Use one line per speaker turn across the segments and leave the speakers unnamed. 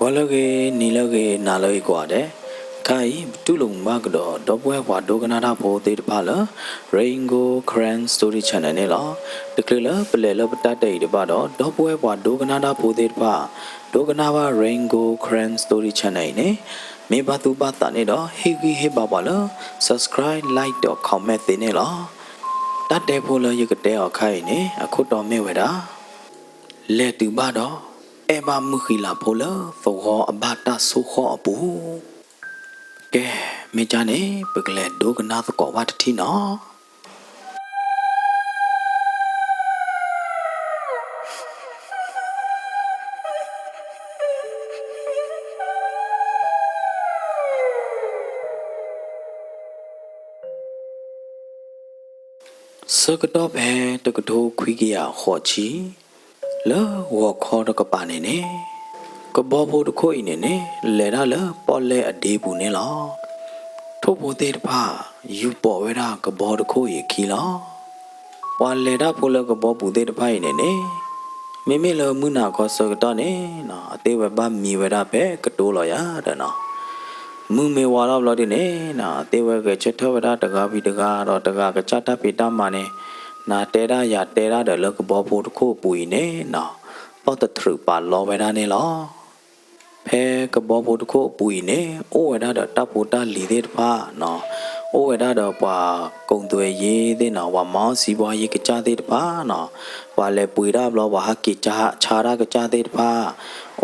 Walage nilage nalage kwade kai tulung magdo dobwe wa doganada po de pala Rainbow Grand Story Channel ne la deklela pelela patate de ba do dobwe wa doganada po de pa doganaba Rainbow Grand Story Channel ne me ba tu ba ta ne do he ba ba la subscribe like do comment de ne la tate po la yekate o khai ne akut do me we da le tu ba do e ba mu khi la po la fo ho ba ta so ho bu ke me cha ne pe kle do kana ko wa ti noสกตอเพตกโทคุยกยาขอชีเลวอคอตกปาเนเนกบอโพตโคอิเนเนเลดาเลปอเลอเดบูเนลอทุโพเตตพายูปอเวดากบอตโคยคีลอวาเลดาโพเลกบอปูเตตพาอิเนเนเมเมเลมุนาขอสกตอเนนะอเตเวบามีเวดาเพกโตลอยาดะนะmu me wala blo de ne na te we ke chet tho da ta ga bi ta ga ro ta ga ka cha ta pi ta ma ne na te da ya te da de lo ko bo pho ko pui ne na pa ta thru pa lo we da ne lo phe ko bo pho ko pui ne o we da da ta pho ta li de pha no o we da da pa kong twe ye de na wa ma si bwa ye ka cha de pha no wa le pui da blo wa ha ki cha ra ka cha de pha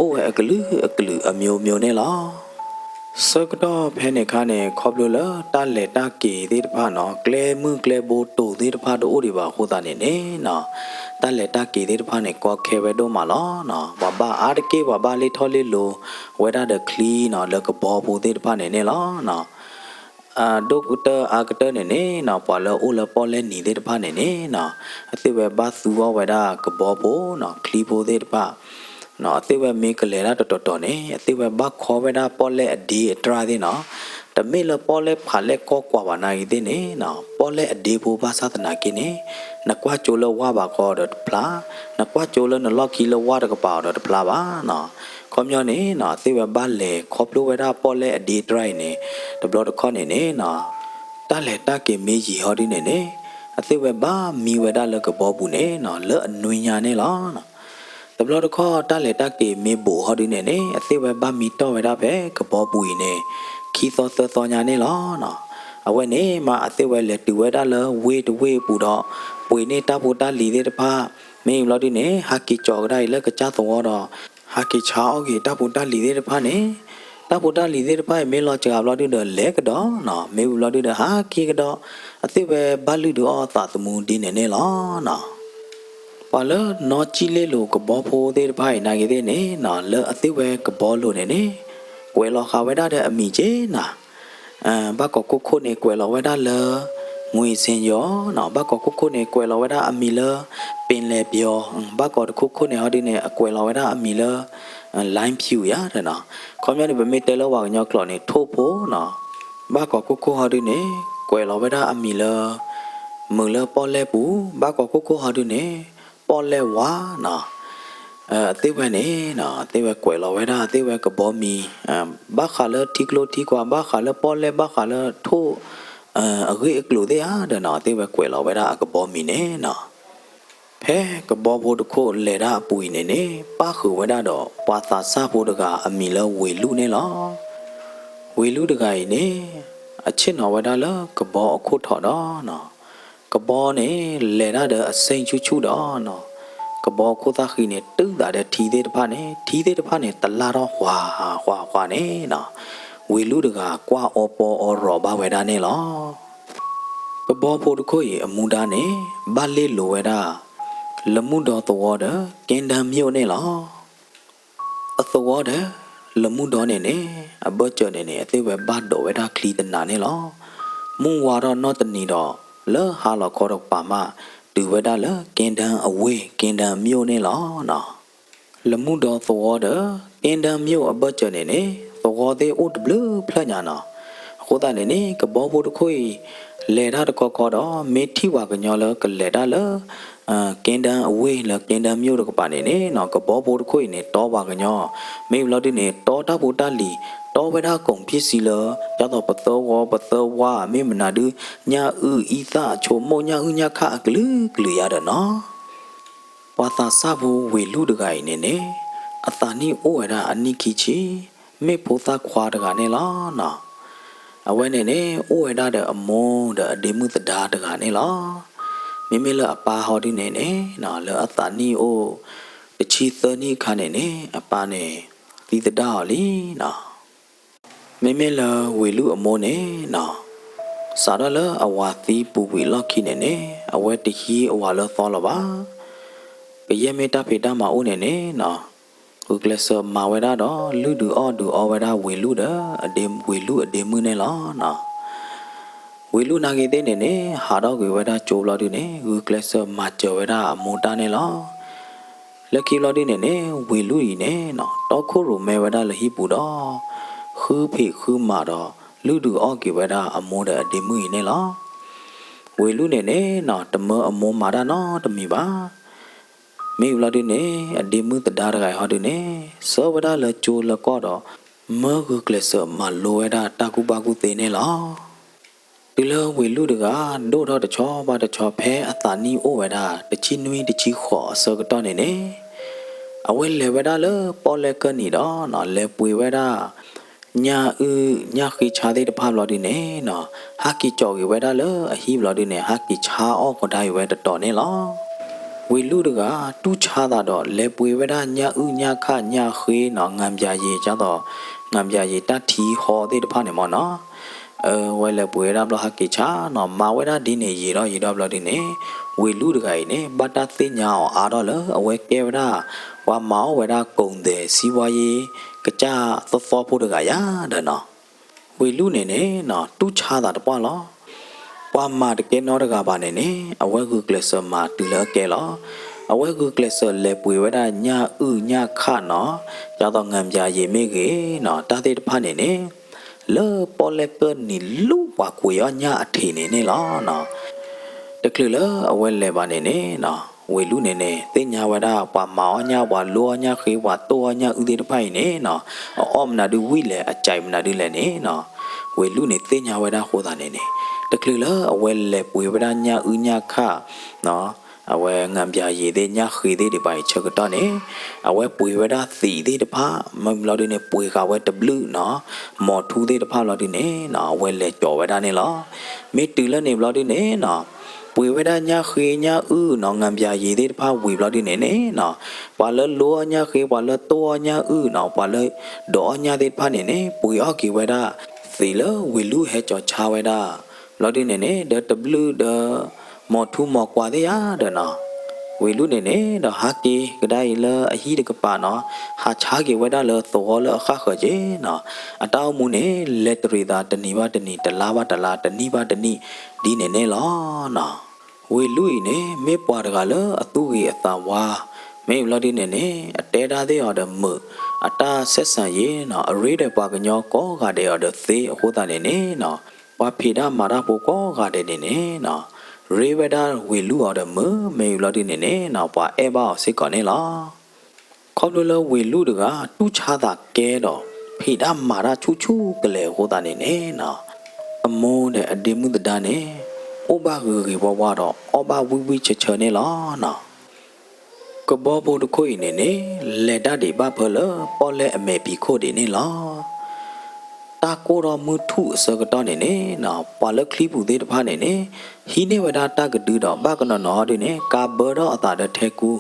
o we a klu a myo myo ne loสกดอเพเนคาเนขอบโลละตาเลตาเกเดตพาเนาะเกลมือเกลโบโตเดตพาโดโอดิบาโคตาเนเนเนาะตาเลตาเกเดตพาเนกอเคเวโดมาลอเนาะบาบาอาร์เกบาบาเลทอเลโลเวดาเดคลีเนาะเลกบอโบเดตพาเนเนลอเนาะดอกอุตอากตเนเนเนาะปอลโอลปอเลนีเดตพาเนเนเนาะอติเวบาซูวเวดากบอโบเนาะคลีโบเดตพาနော်အသေးပဲမေကလေရာတော်နေအသေးပဲဘခေါ်ဝဲတာပေါ်လေအဒီအတရာသေးနော်တမေလပေါ်လေဖာလေကောကွာပါနိုင်သေးနေနော်ပေါ်လေအဒီဘူဘာသာတနာကိနေနကွာချိုလဝါဘာခေါ်တော့ဖလားနကွာချိုလနလော်ကီလဝါတကပါတော့ဖလားပါနော်ခေါမျောနေနော်အသေးပဲဘာလေခေါပလိုဝဲတာပေါ်လေအဒီတရိုင်နေတဘလတခေါနေနေနော်တလေတကေမေကြီးဟောဒီနေနေအသေးပဲဘာမီဝဲတာလကဘောဘူးနေနော်လဲအနွေညာနေလားနော်ตบลอดข้อตาเลตาเกเมโบฮอดิเนเนอติเวบามีตอเวดาเพกบอปุยเนคีซอเซซอญาเนลอเนาะအဝဲနေမှာအသေးဝဲလက်တူဝဲတာလဝေတဝေပူတော့ပွေနေတာပူတာလီတဲ့တဖာမင်းလော်ဒီနေဟာကီကြော်ကြိုင်လက်ကကြသောတော့ဟာကီချာအောကေတပူတာလီတဲ့တဖာနေတပူတာလီတဲ့တဖာမင်းလော်ကြာလော်ဒီတဲ့လက်ကတော့နော်မင်းလော်ဒီတဲ့ဟာကီကတော့အသေးဝဲဘလူတော့တာသမူဒီနေနေလောနော်ပါလနော်ချီလေလိုကဘောဖိုးတဲ့ဖိုင်နိုင်တဲ့နေနော်လအသိဝဲကဘောလိုနေနေကွယ်လောခဝဲတဲ့အမိချေနာဘကကုခုနေကွယ်လောဝဲတာလငွေစင်ရောနော်ဘကကုခုနေကွယ်လောဝဲတာအမိလပင်လေပြောဘကကုခုနေဟောဒီနေအကွယ်လောဝဲတာအမိလလိုင်းဖြူရတဲ့နော်ခေါမြနေဗမေတဲလောဝါညောကလောနေထိုးဖို့နော်ဘကကုခုဟောဒီနေကွယ်လောဝဲတာအမိလမလပေါ်လေပူဘကကုခုဟောဒီနေပေါ်လဲဝါနော်အသေးပဲနေနော်အသေးပဲကွယ်လောဝဲတာအသေးပဲကဘောမီဘာခါလတီကလိုတီကွာဘာခါလပေါ်လဲဘာခါလထိုးအဂိအကလိုတဲ့အားတဲ့နော်အသေးပဲကွယ်လောဝဲတာကဘောမီနေနော်ဖဲကဘောဘိုတခိုလေတာပူနေနေပါခုဝဲတာတော့ပွာသာစဖို့တကအမီလဝေလူနေလောဝေလူတကကြီးနေအချစ်နော်ဝဲတာလကဘောအခုထော်တော့နော်ကဘောနေလေရတဲ့အစိန်ချူချူတော့နော်ကဘောခိုသားခိနေတူတာတဲ့ထီသေးတစ်ဖာနေထီသေးတစ်ဖာနေတလာတော့ဟွာနေနော်ဝေလူတကကွာအောပေါ်အောရောဘာဝဲတာနေလောကဘောဖို့တခိုရေအမူတာနေဘာလေးလိုဝဲတာလမှုတော်သောတဲ့ကင်ဒံမြို့နေလောအသောတဲ့လမှုတော်နေနေအဘောကျော်နေနေအသေးပဲဘတ်တော်ဝဲတာခလီတနာနေလောမုံဝါတော့နော့တနီတော့လဲဟာလခေါ်တော့ပါမတူဝဒလဲကင်တန်အဝေးကင်တန်မြို့နေလောနော်လမှုတော်သောတဲ့ကင်တန်မြို့အပတ်ကျနေနေသောတဲ့ဥဒဘလဖလညာနော်အခုတနေနေကဘောဖို့တခွေလေတာတခေါ်တော့မေထီဝါကညောလဲကလေတာလဲ ကင်တန်အဝေးလကင်တန်မြို့တော့ကပါနေနေနော်ကဘောဘိုတခွေနေတောပါကညောမေဘလတိနေတောတာဘူတလီတောဝဒကုံဖြစ်စီလရတော့ပသောဝပသောဝမေမနာဒူညာဥဤသချိုမောညာဥညာခကလူကလူရတဲ့နော်ပသာစဘူးဝေလူတကိုင်နေနေအသာနီအိုဝဒအနိခိချီမေဖို့သာခွာတကနေလားနော်အဝဲနေနေအိုဝဒတဲ့အမုန်းတဲ့အဒီမှုတဒါတကနေလားမိမိလအပါဟောဒီနေနေနော်လအသာနီအိုတချီသနီခါနေနေအပါနေဒီတဒါလီနော်မိမိလဝေလူအမိုးနေနော်စာရလအဝါသီပူဝီလောက်ခိနေနေအဝဲတခီအဝါလသောလပါပယမေတာဖေတာမအိုနေနေနော်ခုကလဆမာဝဲတာတော့လူဒူအော်ဒူအော်ဝဲတာဝေလူဒအဒေဝေလူအဒေမှုနေလားနော်ဝေလူနာကေတဲ့နေနေဟာတော့ဝေဝဲတာကြိုးလို့ဒီနေခုကလဆမာကြော်ဝဲတာအမွန်တာနေလားလက်ကီလို့ဒီနေနေဝေလူကြီးနေနော်တော့ခုရမဲဝဲတာလဟိပူတော့ခူဖိခူမာတော့လူဒူအော်ကေဝဲတာအမွန်တဲ့အဒေမှုကြီးနေလားဝေလူနေနေနော်တမအမွန်မာတာနော်တမီပါမေဝလာဒီနေအဒီမှုတဒါရဂိုင်ဟာဒီနေစောဝဒါလချိုလကောတော့မေဂုကလဆမလိုဝဒါတာကူပါကူသေးနေလားဒီလဝေလူတကဒိုတော့တချောပါတချောဖဲအတာနီအိုဝဒါတချီနွေးတချီခေါ်စောကတော့နေနေအဝဲလေဝဒါလပေါ်လကနီတော့နော်လေပွေဝဒါညာညာခိချာတဲ့တဖာလို့ဒီနေနော်ဟာကီကြော်ဝဲဒါလအဟိလို့ဒီနေဟာကီချာအောကဒိုင်ဝဲတော်နေလားဝေလူတကတူးချတာတော့လေပွေဝဒညာဥညာခညာခွေးနော်ငံပြရေကြတော့ငံပြရေတတီဟောတဲ့တဖာနေမနော်ဝဲလေပွေရဘလဟကိချာနော်မဝဲတာဒီနေရေတော့ဘလဒီနေဝေလူတကနေဘတာသိညာအားတော့လေအဝဲကဲဝဒဝါမောဝဲတာကုံတဲ့စီဝါရေကကြသောဖို့တကရတဲ့နော်ဝေလူနေနေနော်တူးချတာတပွားလောပွားမာတကဲနော်တကပါနေနေအဝဲကူကလဆမာတူလကဲလောအဝဲကူကလဆလေပွေဝဒညာဥညာခနော်ရတော့ငံပြရေမေကေနော်တာတဲ့တဖာနေနေလေပေါ်လကနီလူပွားကိုရညာအထေနေနေလောနော်တကလလအဝဲလေပါနေနေနော်ဝေလူနေနေသိညာဝဒပွားမောညာပွားလောညာခေပွားတောညာဥတဲ့တဖိုင်နေနော်အောမနာဒူဝီလေအကြိုင်မနာဒူလေနေနော်ဝေလူနေသိညာဝဒဟောတာနေနေတကလလအဝဲလေပွေဝဒညာဥညာခနော်အဝဲငံပြရေတဲ့ညာခေတဲ့ဒီပိုင်ချက်တော့နေအဝဲပွေဝဒသီတဲ့တဖာမမလို့ဒီနေပွေကဝဲ W နော်မော်ထူတဲ့တဖာလို့ဒီနေနော်အဝဲလေကြော်ဝဒနေလောမေတူလနေဘလို့ဒီနေနော်ပွေဝဒညာခေညာဥနော်ငံပြရေတဲ့တဖာဝေဘလို့ဒီနေနေနော်ပါလလောညာခေပါလတောညာဥနော်ပါလဒေါ်ညာတဲ့ဖာနေနေပွေအောက်ကီဝဒသီလဝေလူဟဲကြော်ချဝဒလော်ဒီနေနေဒ W ဒမော်ထူမော်ကွာတဲ့ရတဲ့နော်ဝေလူနေနေဒဟာကီကဒိုင်လအဟိတကပါနော်ဟာချာကေဝဒလသောလအခခကျေနော်အတောက်မှုနေလက်တရီတာတဏိပါတဏိတလားပါတလားတဏိပါတဏိဒီနေနေလောနော်ဝေလူနေမေပွားတကလအသူကြီးအသာဝါမေလော်ဒီနေနေအတဲတာတဲ့ရတဲ့မအတာဆက်ဆံရေနော်အရေးတဲ့ပါကညောကောကတဲ့ရတဲ့သေဟိုတာနေနေနော်ပွားဖေတာမာရပိုကောကတဲ့နေနေနော်ရေဝဒဝေလူအော်ဒမမေလော်ဒီနေနေနော်ပွားအဲဘောစစ်ကောနေလားခေါပလဝေလူတကတူးချတာကဲတော့ဖေတာမာရချူချူကလေဟိုတာနေနေနော်အမုန်းတဲ့အဒီမှုတဒနေဩဘာဂေဘဝတော့ဩဘာဝီဝီချချနေလားနော်ကဘောဘိုတခွေနေနေလက်တတွေဘဖလပေါ်လဲအမေပီခို့နေနေလားတာကိုတော်မူထုစကတော့နေနေနော်ပါလခလီပူသေးတဖာနေနေဟီနေဝဒတာကဒူတော့ဘာကနော်နော်ဒီနေကာဘောတော့အတာတဲ့ထဲကူ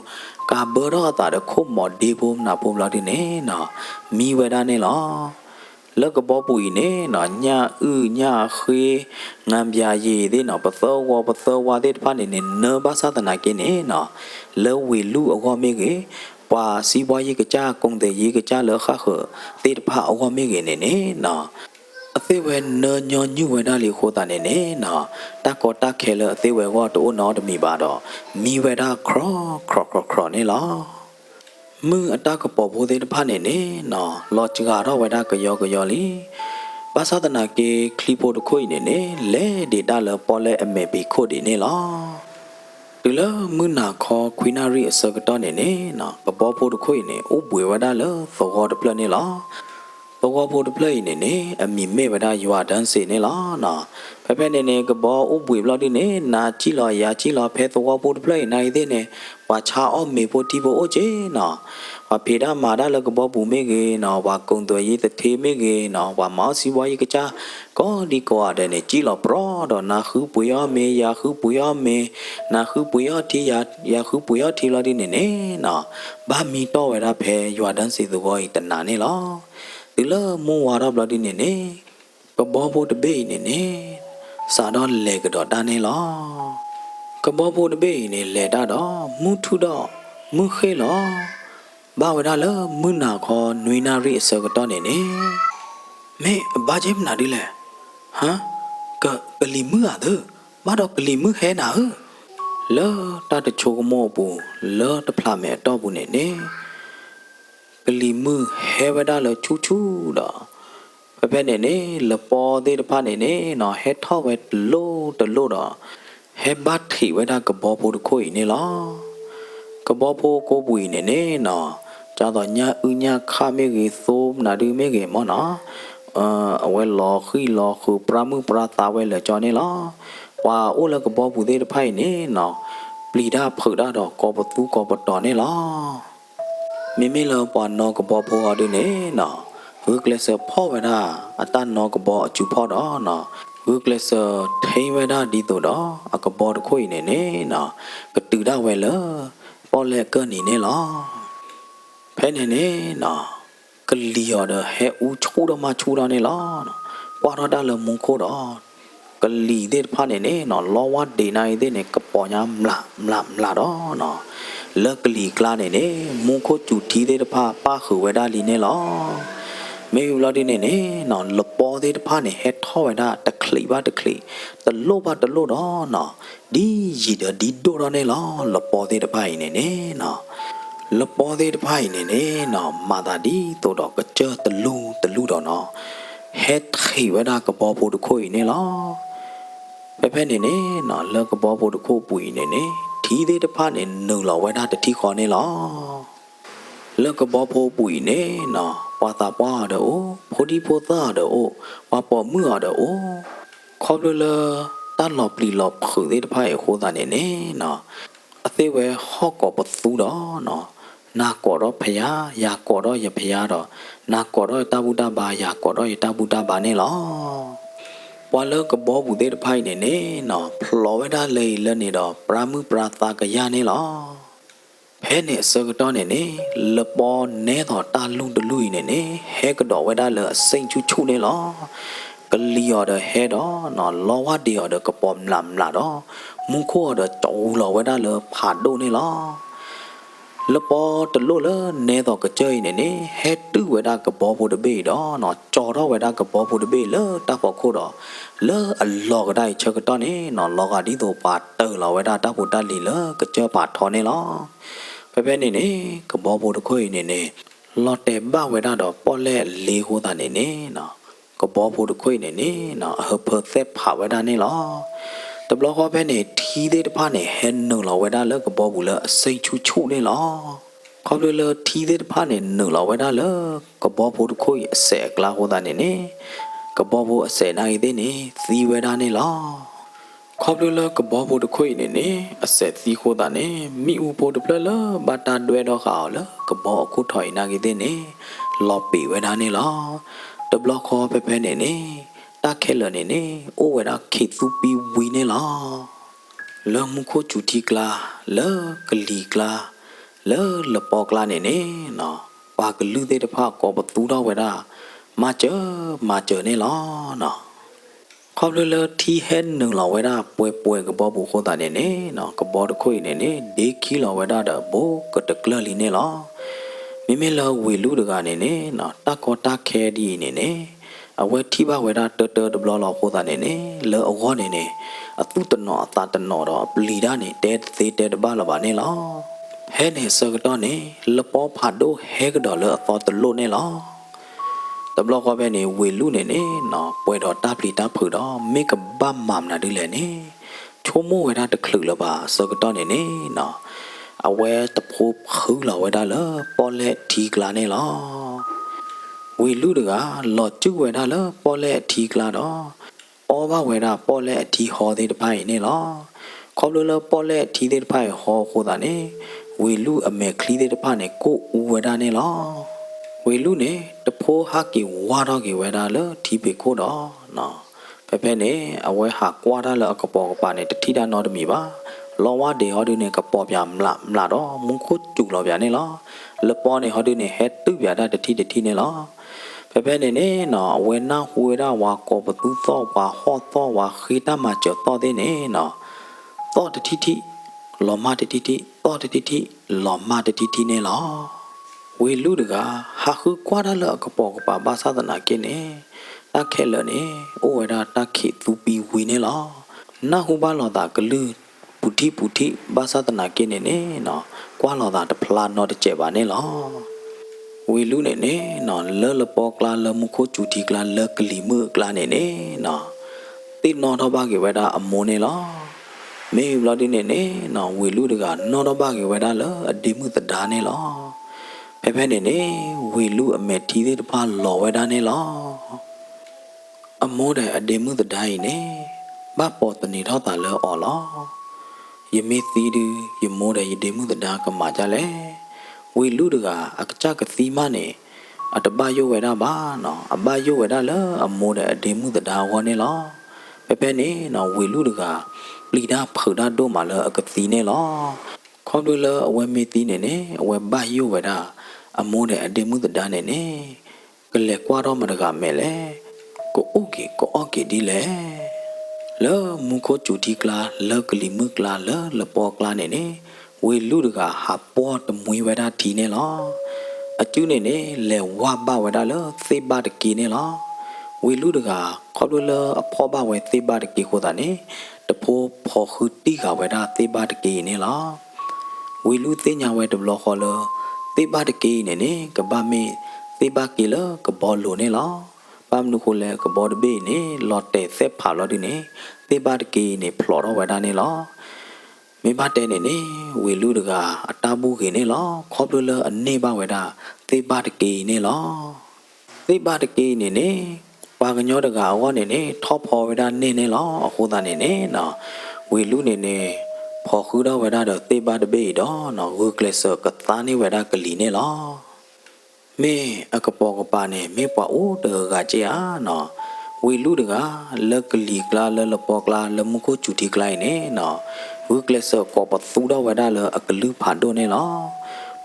ကာဘောတော့အတာတဲ့ခုမော်ဒီဘုံနာပုံလာဒီနေနော်မီဝဒနေလားလကဘောပူနေနော်ညာညာခေငံပြရေသေးနော်ပသောဝတဲ့တဖာနေနေနဘာသာတနာကိနေနော်လောဝေလူအဝမေကေပွာစီပွားရေးကကြကုံတဲ့ရေးကကြလခခတေတဖာအဝမေကေနေနေနော်အသေးဝဲနညညဝဲဒါလီခိုတာနေနေနော်တကောတခဲလအသေးဝဲဝတိုးနော်တမီပါတော့မီဝဲဒါခရနေလားမူအတကပေါ်ဖို့တဲ့တဖာနေနေနော်လော့ချကတော့ဝဲဒါကယောလီဘာသာတနာကေခလီပိုတခွိနေနေလဲဒေတာလပေါ်လဲအမေပီခိုဒီနေလားဒီ တူလမနာခေါ်ခွိနာရီအစကတော့နေနေနော်ကဘောဖို့တခွိနေဥပွေဝဒါလသောတပလနေလားဘောဖို့တပလနေနေအမီမေဝဒါရွာတန်းစေနေလားနော်ဖဲနေနေကဘောဥပွေဘလဒီနေနာကြည့်လောရာကြည့်လောဖဲသောဖို့တပလနိုင်တဲ့နေဝါချာအောမေဖို့တီဖို့အိုချေနော်ဝါဖေဒါမာဒါလကဘောပူမေကေနော်ဝါကုံသွေရေးတထေမေကေနော်ဝါမောစီဝါရေးကကြကောဒီကောအတဲ့နေကြည့်လောပရောတော့နာခုပွေရမေရာခုပွေရမေနာခုပွေရတီရာခုပွေရတီလာဒီနေနေနော်ဘာမီတော့ဝရဖဲရွာတန်းစီသူဘောဤတနာနေလောဒီလမွန်ဝါရဘလဒီနေနေကဘောဖို့တဘေးနေနေစာတော့လေကတော့တာနေလောကဘောဖို့တဘေးနေလေတာတော့မူထုတော့မူခဲလောဘာဝဒါလမွနာခေါ်နွေနာရီအစကတော့နေနေမေဘာဂျင်းနာဒီလေဟမ်ကလီမူအဒဘာတော့ကလီမူဟဲနာလောတာတချိုကမောပူလောတဖလာမဲတော့ဘူးနေနေကလီမူဟဲဝဒါလချူချူတော့ဖဲနေနေလပေါ်သေးတဖာနေနေနော်ဟဲထောက်ဝဲတလို့တော့ဟဲဘတ်ထီဝဲဒါကဘောဖို့တခွိနေလောကဘောဖို့ကိုပူနေနေနော်ကြတော့ညာဥညာခမေကြီးသုံးနာဒီမေကြီးမောနော်အဝဲလောခီလောခုပရမှုပရတာဝဲလေကြော်နေလောဝါအိုလကဘောပူသေးတဖိုင်နေနော်ပလီဒါဖုဒါတော့ကောပတူကောပတော်နေလောမိမိလောပွားနော်ကဘောဖို့ဟာဒီနေနော်ဝုကလဆဖောဝဒါအတန်နော်ကဘောအချူဖောတော့နော်ဝုကလဆထိန်ဝဒါဒီတော့အကဘောတခွိနေနေနော်ကတူဒါဝဲလောပေါ်လေကနေနေလောဖဲနေနေနော်ကလီရတဲ့ဟဲဦးချိုးတော့မှချိုးတော့နေလားပွာရတာလမုန်ခိုတော့ကလီတဲ့ဖာနေနေနော်လောဝတ်ဒီနိုင်တဲ့နေကပေါ်ညာမလာတော့နော်လက်ကလီကလာနေနေမုန်ခိုကျူတီတဲ့ဖာပါခူဝဲတာလီနေလားမေယူလာဒီနေနေနော်လပေါ်တဲ့ဖာနေဟဲထောဝဲတာတခလီပါတခလီတလို့ပါတလို့တော့နော်ဒီရီဒဒီဒိုရနေလားလပေါ်တဲ့ဖာနေနေနော်လပေါ်သေးတဖိုင်နေနေနော်မာတာဒီတိုတော့ကကြတလူတော့နော်ဟက်ခိဝဒါကပေါ်ဖို့တခွိနေလားဖဲနေနေနော်လကပေါ်ဖို့တခုပူနေနေဒီသေးတဖာနေနုံလောဝဒါတတိခေါ်နေလားလကပေါ်ဖို့ပူနေနော်ပါတာပါတော့ဖိုဒီဖိုတာတော့ပပေါ်မှုရတော့ခေါ်လတန်လောပလီလောခုသေးတဖိုင်ခိုးတာနေနေနော်အသေးဝဲဟော့ကောပသူတော့နော်နာကောတော့ဖယားယာကောတော့ရဖယားတော့နာကောတော့တဗုဒ္ဓဘာယာကောတော့ရတဗုဒ္ဓဘာနေလောပွာလကဘောဘူးတဲ့ဖိုင်နေနေနော်ဖလောဝဒါလေလနေတော့ပရာမှုပရာတာကရနေလောဖဲနေစကတော့နေနေလပေါ်နေတော့တာလုံတလူနေနေဟဲကတော့ဝဒါလအစိန်ချူချူနေလောကလီရတဲ့ဟဲတော့နော်လောဝဒီရတဲ့ကပေါ်မလာတော့မုန်ခိုတော့တောလောဝဒါလဖာဒိုနေလောလပေါ်တလို့လနေတော့ကကြိနေနေဟဲတူဝဒါကဘောဖို့တပေတော့နော်ကြော်တော့ဝဒါကဘောဖို့တပေလတဖို့ခိုးတော့လောအလောကတိုင်းချက်ကတော့နေနော်လောကဒီတော့ပါတော်လောဝဒါတဖို့တလီလကကြပါထော်နေလောဖဲနေနေကဘောဖို့တခွိနေနေလော်တဲ့ဘဝဒါတော့ပေါ်လဲလေးဟိုးတာနေနေနော်ကဘောဖို့တခွိနေနေနော်အဟဖသက်ဖဝဒါနေလောတဘလခေါ်ဖဲနေထီးသေးတဖာနေဟဲနုံလောဝဲဒါလကဘောဘူးလအစိတ်ချူချူနေလောခေါ်လထီးသေးတဖာနေနုံလောဝဲဒါလကဘောဘူးတခွိအစက်ကလာဟောတာနေနေကဘောဘူးအစက်နိုင်သေးနေသီဝဲဒါနေလောခေါ်လကဘောဘူးတခွိနေနေအစက်သီဟောတာနေမိဥဖို့တပလဘာတာတွဲတော့ခါလကဘောအခုထော်နာကြီးသေးနေလော်ပီဝဲဒါနေလောတဘလခေါ်ဖဲနေနေတာခဲလနေနေအိုဝဲတာခေသူပီဝီနေလားလောမခိုချူတီကလာလောကလီကလာလောလပေါ်ကလာနေနေနော်ပါကလူတဲ့တဖာကောပတူတော့ဝဲတာမာချေနေလားနော်ခေါလထီဟဲနုံလောဝဲတာပွဲကဘောဘူးခိုးတာနေနေနော်ကဘောတခွိနေနေဒေခီလောဝဲတာတော့ဘိုကတကလလီနေလားမိမလောဝေလူတကနေနေနော်တကောတခဲဒီနေနေအဝဲထိပါဝဲတာတဘလောခိုးတာနေနေလောအဝေါ်နေနေအတုတနောအတာတနောတော့ပလီဒါနေတဲသေးတဲတပါလပါနေလားဟဲနေစကတော့နေလပေါ်ဖာဒိုဟဲကတော့လောအပေါ်တလို့နေလားတဘလောကပဲနေဝေလူနေနေနော်ပွဲတော့တပလီတာဖူတော့မေကဘမမ်နာဒီလေနေချ ချိုမိုဝဲတာတခလူလပါစကတော့နေနေနော်အဝဲတဖိုးခူးလာဝဲတာလပေါ်လက်ထီကလာနေလောဝေလူတကလော်ကျူဝဲတာလပေါ်လက်ထီကလာတော့အောဘဝဲတာပေါ်လက်ထီဟောသေးတပိုင်နေလောခေါပလလပေါ်လက်ထီသေးတပိုင်ဟောခိုးတာနေဝေလူအမေခလီသေးတပိုင်နေကိုဝဲတာနေလောဝေလူနေတဖိုးဟာကီဝါတော့ကီဝဲတာလထီပေခိုးတော့နော်ဖဲနေအဝဲဟာကွာတာလကပေါ်ကပါနေတတိတာနော်တမီပါလောဝဒေဟောဒုနေကပေါ်ပြမလားတော့မုန်ခုကျူလောပြနေလောလပေါ်နေဟောဒုနေဟက်တူပြတာတတိနေလောဖဲနေနေနော်ဝဲနာဟွေရာဝါကောပတူသောပါဟောသောဝါခိတမကျော်တော်တဲ့နေနော်တော့တတိလောမတတိတော့တတိလောမတတိနေလောဝေလူတကဟာခုကွာတာလကပေါ်ကပါဘာသာတနာကင်းနေတခဲလနေအိုဝဒါတခိသူပီဝီနေလောနာဟုဘာလောတာကလူပုတိဘာသာတနာကင်းနေနော်ကွာလောတာတဖလာနော်တကျပါနေလောဝေလူနေနော်လပေါ်ကလာလမှုခိုချူတီကလာလကလီမှုကလာနေနော်တိနော်တော့ဘာကေဝဒါအမိုးနေလောမေဘလဒီနေနော်ဝေလူတကနော်တော့ဘာကေဝဒါလအဒီမှုတဒါနေလောဖဲနေဝေလူအမေထီသေးတဖာလောဝဒါနေလောအမိုးတဲ့အဒေမှုတတိုင်းနေဘပေါ်တနေတော့တာလောအော်လောယမေသီဒယမိုးတဲ့ယဒေမှုတဒါကမာကြလဲဝေလူတကအကကြကသီမနေအတပယဝဲတာပါနော်အပယဝဲတာလောအမိုးတဲ့အဒေမှုတဒါဟောနေလောဖဲနေနော်ဝေလူတကလီဒါဖဒါတို့မှာလောအကသီနေလောခေါ်လို့လောအဝဲမေသီနေအဝဲဘယဝဲတာအမိုးတဲ့အဒေမှုတဒါနေကလေကွာတော့မတကမဲလေကိုအိုကေဒီလေလောမုခိုချူတီကလာလကလီမကလာလပေါ်ကလာနေဝေလူတကဟာပေါ်တမွေဝဲတာဒီနေလောအကျူးနေလေဝါဘဝဲတာလောသေဘတကီနေလောဝေလူတကခေါ်လို့လအဖောဘဝဲသေဘတကီခိုတာနေတဖိုးဖော်ခူတီကဝဲတာသေဘတကီနေလောဝေလူသိညာဝဲတဘလခေါ်လောသေဘတကီနေကဘာမေသေဘကီလကဘောလိုနေလောပမ်နုခိုလေကဘောဒဘေနေလော်တဲဆက်ဖာလော်ဒီနေသေဘတကီနေဖလော်တော့ဝဲတာနေလောမိဘတဲနေဝေလူတကအတာဘူးခေနေလောခေါပလလအနေပါဝဲတာသေဘတကီနေလောသေဘတကီနေပါကညောတကအောနေထော့ဖော်ဝဲတာနေလောအခုသားနေနော်ဝေလူနေဖော်ခူတော့ဝဲတာတော့သေဘတဘေတော့နော်ဝကလစကသားနေဝဲတာကလီနေလောမေအကပေါ်ကပါနေမေပွားအိုတကကြည်အားနော်ဝေလူတကလက်ကလီကလာလပေါ်ကလာလမှုကိုချူတီကလိုက်နေနော်ဝကလစကောပသူတော့ဝဒါလအကလူဖာဒိုနေလော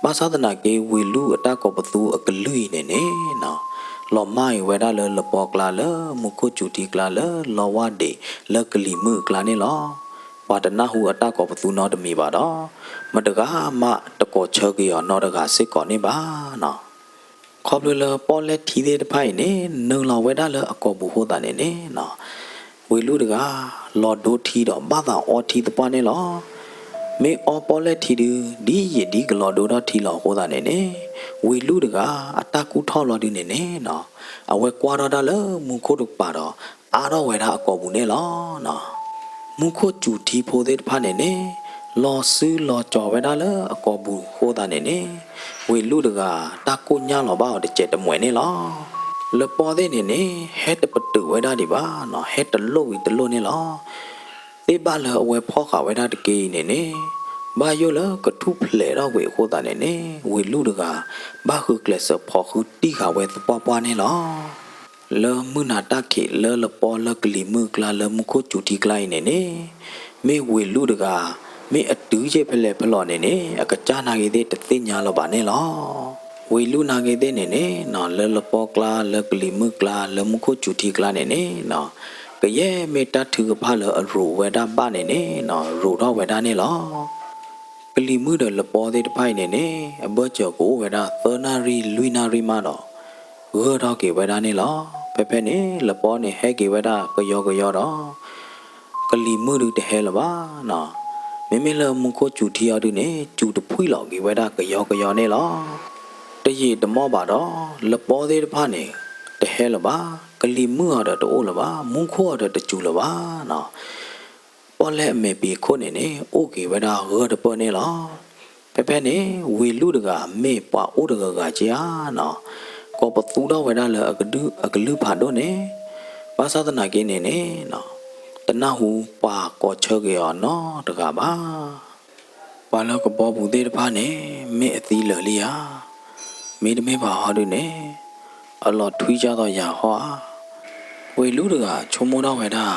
ဘာသာတနာကေဝေလူအတကောပသူအကလူနေနော်လောမိုင်ဝဒါလပေါ်ကလာလမှုကိုချူတီကလာလောဝဒေလက်ကလီမှုကလာနေလောပါတနာဟုအတကောပသူနော်တမီပါတော့မတကားမတကောချေကေရောနော်တကစစ်ကောနေပါနော်ခေါပလလပေါ်လက်ထီတဲ့ဖိုင်နေနုံလောဝဲတာလအကောဘူးဟိုတာနေနော်ဝေလူတကလော်ဒိုထီတော့ဘာသာအော်ထီတပွားနေလောမေအော်ပေါ်လက်ထီဒီရဒီကလော်ဒိုတော့ထီလောဟိုတာနေဝေလူတကအတကူထောက်လော်ဒီနေနော်အဝဲကွာတော့တာလမုခိုတို့ပါတော့အာတော့ဝဲတာအကောဘူးနေလောနော်မုခိုကျူထီဖိုတဲ့ဖာနေလော်ဆူလော်ကြော်ဝဲတာလအကောဘူးဟိုတာနေဝေလူတကတာကိုညာလောပါတဲ့ကျက်တမွေနေလောလပေါ်တဲ့နေဟက်တပတူဝဲတာဒီပါနော်ဟက်တလို့တလို့နေလောသေပါလအဝဲဖောခဝဲတာတကေနေဘာယောလကထုဖလေတော့ဝေခိုတာနေဝေလူတကဘာခုကလစဖောခုတီခဝဲတပွားနေလောလောမနာတခေလပေါ်လကလီမကလာလမခုချူတီကလိုက်နေမေဝေလူတကမေအတူးရဲ့ဖလဲဖလော်နေအကကြနာကြီးတဲ့တသိညာလောပါနေလောဝေလူနာကြီးတဲ့နေနော်လပေါ်ကလာလကလီမကလာလမခုချူတီကလာနေနော်ကရဲမေတထူကဖလအရူဝဲတာပါနေနော်ရူတော့ဝဲတာနေလောကလီမှုတော့လပေါ်တဲ့ဖိုင်နေအဘောကျော်ကိုဝဲတာသနာရီလူနာရီမတော့ဝဲတော့ကေဝဲတာနေလောဖဲနေလပေါ်နေဟဲကေဝဲတာကယောတော့ကလီမှုတို့တဟဲလပါနော်မေလမုခိုချူတီရဒုနေကျူတဖွိလောက်ကေဝဲတာကယောနေလောတရီတမောပါတော့လပေါ်သေးတဖာနေတဟဲလပါကလီမှုရတော့တိုးလပါမုခိုရတော့တကျူလပါနော်ပ ပေါ်လဲမေပီခုနေနေအိုကေဝဒါဟောတပေါ်နေလောဖဲဖဲနေဝီလူတကမေပွားအိုတကကကြာနော်ကောပသူတော့ဝဒါလဲအကလူဖာတော့နေပါသဒနာကင်းနေနေနော်တနဟုပါကောချေကေရောနော်တကပါပါလောကပေါ်ဘူးသေးတဖာနေမေအသီးလလီယာမေတမေပါဟောတုနေအလောထွီးကြတော့ရဟောဝေလူတကချုံမတော့ဝဒါ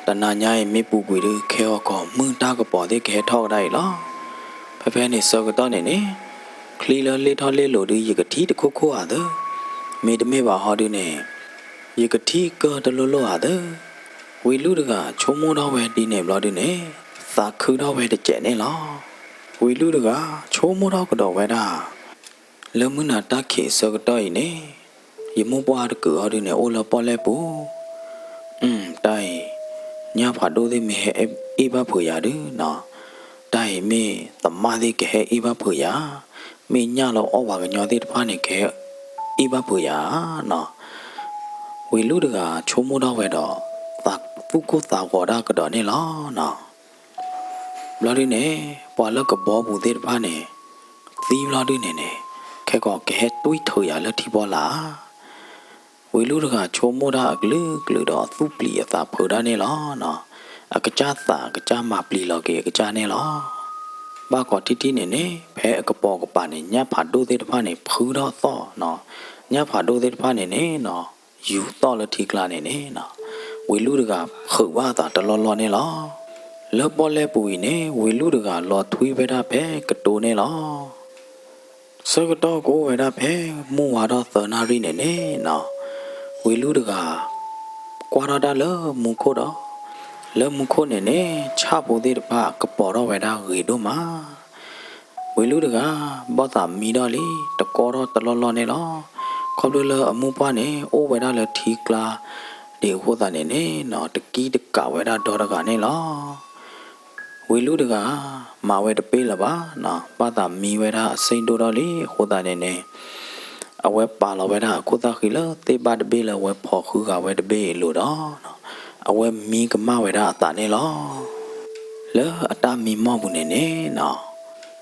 တနာညာရဲ့မေပူကွေတွေခဲော့ကောမွန်းတာကပေါ်တဲ့ခဲထောက်လိုက်လောဖဖဲနေစောကတော့နေနေခလီလလေးထော်လေးလိုဒီရကတိတခုခုဟာတဲ့မေတမေပါဟောတုနေရကတိကတလောလောဟာတဲ့ဝေလူတကချုံမတော့ဝဲဒီနေဘလောတုနေသာခုတော့ဝဲတဲ့ကျဲနေလောဝေလူတကချုံမတော့ကတော့ဝဲတာလမနာတခေစောကတော့ဤနေရမပွားတကူဟောတုနေအိုလပေါ်လဲပူတိုင်ညာဖာဒိုဒီမေအေဘဖွေရဒနော်တိုင်မေတမဒီကဟေအေဘဖွေရမေညာလောဩဝါကညောတိတဖာနေခဲအေဘဖွေရနော်ဝေလူတကချုံမတော့ဝဲတော့သာပုကုသာဝရကတော့နေလောနော်ဘလာဒီနေပွာလကဘောဘူးတိတဖာနေသီဘလာဒီနေနေခဲကောကဲတွေးထော်ရလက်ထီပေါ်လာဝေလူတကချုံမတာအကလူကလူတော့သူပလီအသာဖော်တာနေလောနော်အကကြသာကကြမပလီလောကေကကြနေလောဘာကောတီတီနေနေဖဲအကပေါ်ကပါနေညဖာဒိုသေးတဖာနေဖူတော့သောနော်ညဖာဒိုသေးတဖာနေနေနော်ယူတော့လတိကလာနေနေနော်ဝေလူတကခုတ်ဝါတာတလောလောနေလောလောပေါ်လဲပူနေဝေလူတကလောထွေးပဲတာဖဲကတိုနေလောစကတော့ကိုဝဲတာဖဲမူဝါတော့သနာရီနေနေနော်ဝေလူတကကွာရတာလမူခိုတော့လမူခိုနေနေချဖို့သေးတပါကပေါ်တော့ဝဲတာရေတို့မှာဝေလူတကဘောတာမီတော့လေတကောတော့တလောလောနေလောခေါပလလအမှုပွားနေအိုးဝဲတာလေထီကလာဒီဟိုတာနေနေနော်တကီတကဝဲတာဒေါ်ရကနေလောဝေလူတကမာဝဲတပေးလာပါနော်ဘာတာမီဝဲတာအစိန်တို့တော့လေဟိုတာနေနေအဝဲပါလာဝဲတာကိုတာခီလတေဘတ်ဘေးလဝဲဖော်ခူကဝဲတဘေးလို့တော့နော်အဝဲမီကမဝဲတာအတာနေလောလဲအတာမီမော့ဘူးနေနေနော်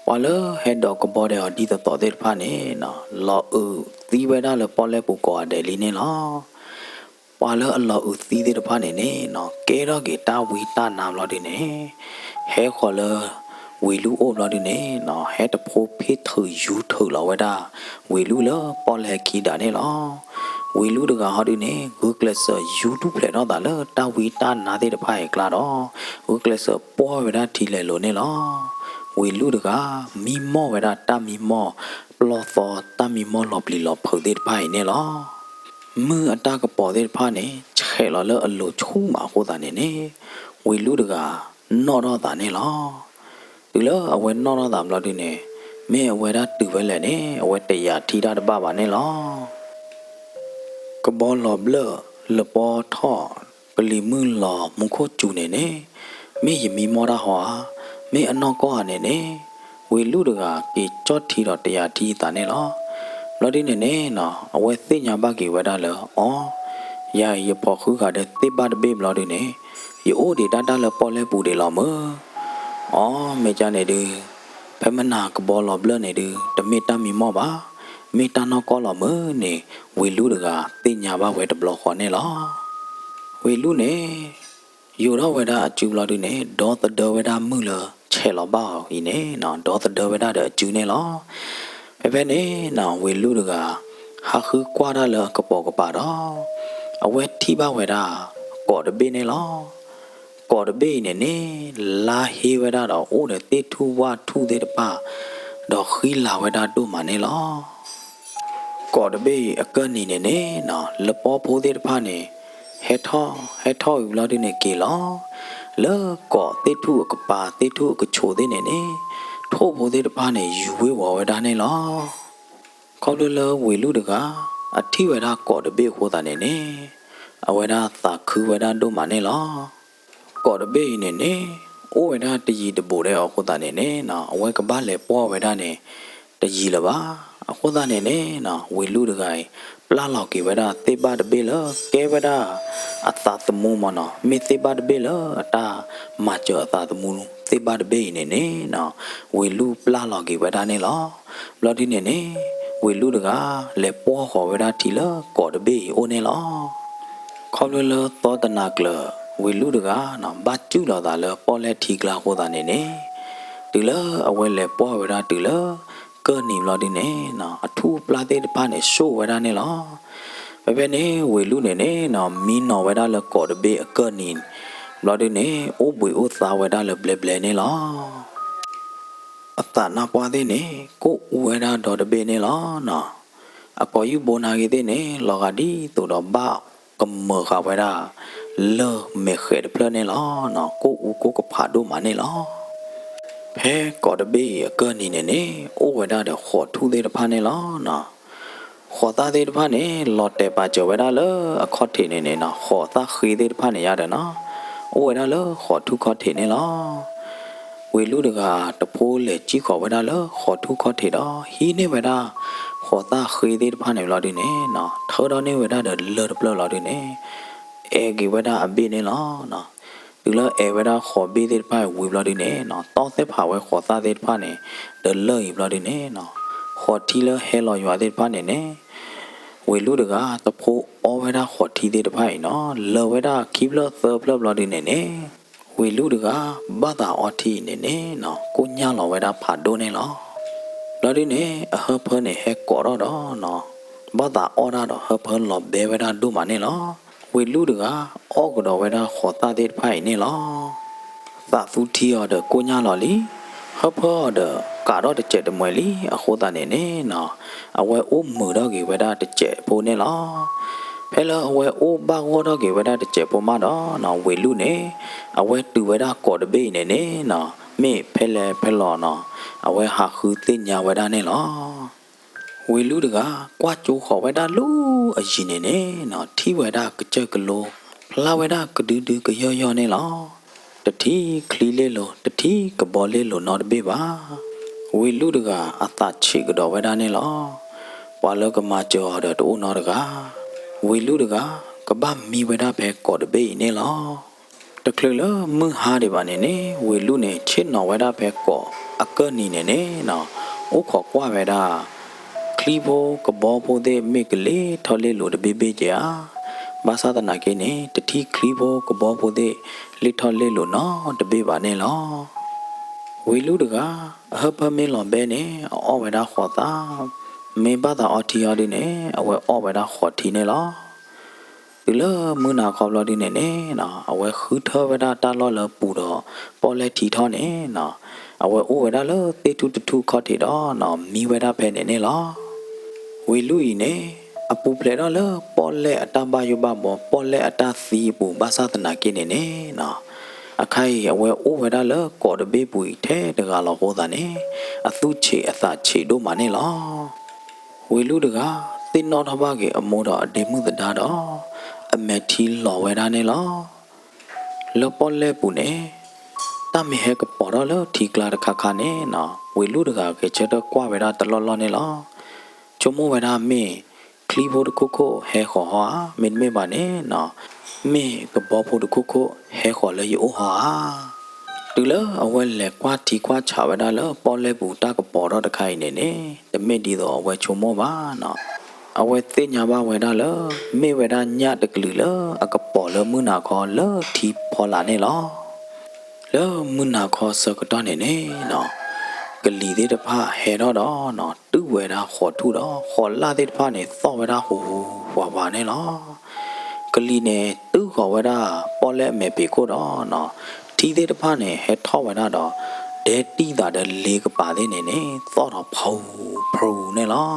ဝါလဟက်တော့ကဘောတဲ့ဒီတော့တဲ့ဖာနေနော်လောဦးသီးဝဲတာလပေါ်လဲပူကောတယ်လီနေလောဝါလအလောဦးသီးတဲ့ဖာနေနေနော်ကဲတော့ကေတာဝီတာနာလောဒီနေဟဲခေါ်လဝေလူအိုဘလာဒီနေနော်ဟဲတဖိုးဖေးထယူထလာဝဒါဝေလူလပေါ်လဲခီတာနေလောဝေလူတကဟာဒီနေ Google YouTube လေတော့ဒါလတာဝီတာနာတဲ့တဖိုင်ကလာတော့ Google ပေါ်ဝဒါထီလေလို့နေလောဝေလူတကမီမောဝဒါတာမီမောပလောသောတာမီမောလောပလီလောဖို့တဲ့ဖိုင်နေလောမឺအတာကပေါ်တဲ့ဖိုင်နေချဲလောလအလိုချုံးမှာဟိုတာနေနေဝေလူတကနော်တော့တာနေလောဒီလောအဝဲနော်တော့တာမလို့ဒီနေမင်းအဝဲတာတူပဲလဲနေအဝဲတရာထီတာတပပါနေလောကဘောလောဘလပေါ်ထောပလီမွန်းလောမုခိုကျူနေနေမင်းယမီမောတာဟောမင်းအနော်ကောနေနေဝေလူတကကေကြော့ထီတော့တရာထီတာနေလောလို့ဒီနေနေနော်အဝဲသိညာဘကေဝဲတာလောအော်ရာရပေါ်ခုကတဲ့တိပတ်ဘေးမလို့ဒီနေယိုဒီတာတာလပေါ်လဲပူတယ်လောမအော်မေချာနေဒီဖမနာကဘောလောဘလနေဒီတမီတာမီမောပါမေတာနောကောလောမနေဝေလူတကတင်ညာပါဝဲတဘလခေါ်နေလောဝေလူနေယူတော့ဝဲတာအကျူလောဒီနေဒေါ်တဒဝဲတာမှုလချဲလောပါဤနေနော်ဒေါ်တဒဝဲတာတဲ့အကျူနေလောဖဲနေနော်ဝေလူတကဟာခူကွာတာလကပေါ်ကပါတော့အဝဲထီပါဝဲတာကော်တဘေးနေလောကော်တဘေးနေနေလာဟေဝဲတာတော့အိုးတဲ့တေထူဝါထူတဲ့တပါတော့ခီလာဝဲတာတို့မနေလောကော်တဘေးအကနီနေနေနော်လပေါ်ဖိုးတဲ့တပါနေဟဲထောယူလာတဲ့နေကေလောလောကော်တေထူကပါတေထူကချိုတဲ့နေနေထို့ဖိုးတဲ့တပါနေယူဝဲဝဝဲတာနေလောခေါလလဝေလူတကအထီဝဲတာကော်တဘေးခိုးတာနေနေအဝဲတာသာခူဝဲတာတို့မနေလောကော်တဘေးနေနေအိုဝဲတာတကြီးတပိုတဲ့အခုတာနေနေနော်အဝဲကပါလေပေါ်ဝဲတာနေတကြီးလပါအခုတာနေနေနော်ဝေလူတကိုင် ပလာလောက်ကေဝဒါတေဘတ်ဘေလကေဝဒါအသသမူမနောမီတေဘတ်ဘေလအတာမချောအသသမူတေဘတ်ဘေနေနေနော်ဝေလူပလာလောက်ကေဝဒါနေလောဘလဒီနေနေဝေလူတကလေပေါ်ခေါ်ဝဒါတီလကောဒဘေအိုနေလောခေါလလသောတနာကလဝေလူတကနော်ဘတ်ကျူလောတာလပေါ်လက်ထီကလာဟောတာနေနေတူလအဝဲလေပေါ်ဝဒါတူလကောနီလောဒီနေနော်အထူပလာတေတပါနေရှိုးဝဒါနေလောဘယ်နေဝေလူနေနေနော်မီနော်ဝဒါလကောဒဘေအကောနီလောဒီနေအိုဘွေအိုသာဝဒါလဘလဘလနေလောအတနာပွားသေးနေကိုဝဲတာတော်တပေနေလောနော်အပေါ်ယူဘောနာကြီးသေးနေလောကဒီတူတော့ဘာကမေခဝဲတာလောမေခဲတပလနေလောနော်ကိုဦးကိုကဖာဒိုမနေလောဖဲကောတပေအကနီနေနေအိုဝဲတာတော့ခေါ်ထူးသေးတဖာနေလောနော်ခေါ်သားသေးတဖာနေလော်တဲပါကြဝဲတာလောအခေါ်ထေနေနေနော်ခေါ်သားခေးသေးတဖာနေရတယ်နော်အိုဝဲတာလောခေါ်ထူးခေါ်ထေနေလောဝေလူတကတဖိုးလေကြီးခေါ်ဝဒါလခေါ်ထုခေါ်ထေတော့ဟီနေဝဒါခေါ်တာခေသေးတဖာနေလာဒီနေနော်ထော်တော်နေဝဒါလော်ပလော်လာဒီနေအေဂီဝဒါအဘိနေလောနော်ဒီလောအေဝဒါခေါ်ဘိသေးတဖာဝေလာဒီနေနော်တောသက်ဖာဝဲခေါ်သားသေးတဖာနေဒလော်ဤလာဒီနေနော်ခေါ်တီလဟဲလော်ရွာသေးတဖာနေနေဝေလူတကတဖိုးအောဝဒါခေါ်တီသေးတဖာနော်လော်ဝဒါခိဘလော်သဘလော်လာဒီနေနေဝေလူတကဘာသာအော်တီနေနေနော်ကိုညာလောဝဲတာဖာဒိုနေလောလော်ဒီနေအဟဖနေဟဲကောတော့နော်ဘာသာအော်တာတော့ဟဖလောဘေဝဲတာဒုမနေလောဝေလူတကအောကတော်ဝဲတာခေါ်တာတဲ့ဖိုင်နေလောသာသူတီအော်ဒကိုညာလော်လီဟဖဒကာတော့တဲ့တဲ့မွဲလီအခိုးတာနေနေနော်အဝဲအိုးမှုတော့ကေဝဲတာတဲ့ဖိုးနေလောဖဲလအဝဲအိုဘာဝတော့ကေဝဒါတကျပေါ်မှာတော့နော်ဝေလူနေအဝဲတူဝဒါကော်တဘေးနေနေနော်မေဖဲလဲဖဲလောနော်အဝဲဟာခူတင်ညာဝဒါနေလောဝေလူတကကွာကျိုးခေါ်ဝဒါလူအရင်နေနေနော်ထီဝဒါကကြက်ကလိုဖလာဝဒါကဒူးဒူးကရော်ရော်နေလောတတိခလီလေးလိုတတိကဘောလေးလိုနော်တဘေးပါဝေလူတကအသချေကတော့ဝဒါနေလောပွာလောကမကျော်တော့တူနော်တကဝေလူတကကဘာမီဝဲတာပဲကော်တဘေးနေလောတကလလမဟာဒီပါနေနေဝေလူနေချစ်နော်ဝဲတာပဲကော်အကနီနေနေနော်အိုခေါ်ကွာဝဲတာခလီဘိုကဘောပိုတဲ့မိကလေးထော်လေးလိုတဘေးဘေးကြာဘာသာတနာကိနေတတိခလီဘိုကဘောပိုတဲ့လီထော်လေးလိုနော်တဘေးပါနေလောဝေလူတကအဟပမင်းလွန်ပဲနေအော်ဝဲတာခေါ်တာမေဘာသာအော်တီယာဒီနေအဝဲအော်ဝဲတာခေါ်တီနေလောဒီလမနာခေါ်လို့ဒီနေနေနော်အဝဲခူထဝဒတာလောလပူတော့ပေါ်လက်တီထောနေနော်အဝဲအိုဝဒလတေတူတတူခေါ်တီတော့နော်မီဝဒဖဲနေနေလောဝေလူဤနေအပူဖလေတော့လပေါ်လက်အတဘယဘဘောပေါ်လက်အတသီပူဘာသာတနာကိနေနေနော်အခိုင်အဝဲအိုဝဒလကော်တဘေးပူထဲတကလောဟောတာနေအသုချေအသချေတို့မနေလောဝေလူတကတင်တော်ထဘကေအမောတော်အဒေမှုတတာတော့အမတီလောဝဲတာနေလောလောပေါ်လဲပူနေတမဟဲကပေါ်တော့လောထီကလာတခါခါနေနော်ဝေလူတကကေချက်တော့ကွာဝဲတာတလောလောနေလောချုံမဝဲတာမင်းခလီဘိုတခုခုဟဲခေါ်ဟာမင်းမေပါနေနော်မင်းကဘောဖို့တခုခုဟဲခေါ်လေယောဟာတူလအဝဲလဲကွာတီကွာချဝဲတာလောပေါ်လဲပူတာကပေါ်တော့တခိုင်နေနေတမစ်ဒီတော့အဝဲချုံမောပါနော်အဝဲသိညာပါဝဲတာလောမေဝဲတာညတကလူလောအကပေါ်လောမွနာခေါ်လောထီဖော်လာနေလောလောမွနာခေါ်စကတော့နေနေနော်ကလီတဲ့တဖဟဲတော့နော်တူဝဲတာခေါ်ထူတော့ခေါ်လာတဲ့တဖနေသောဝဲတာဟိုဝါပါနေလောကလီနေတူခေါ်ဝဲတာပေါ်လဲမေပေကိုတော့နော်ထီတဲ့တဖနေဟဲထောဝဲတာတော့ဒဲတီတာတဲ့လေကပါတဲ့နေနေသောတော့ဖုံဖုံနေလော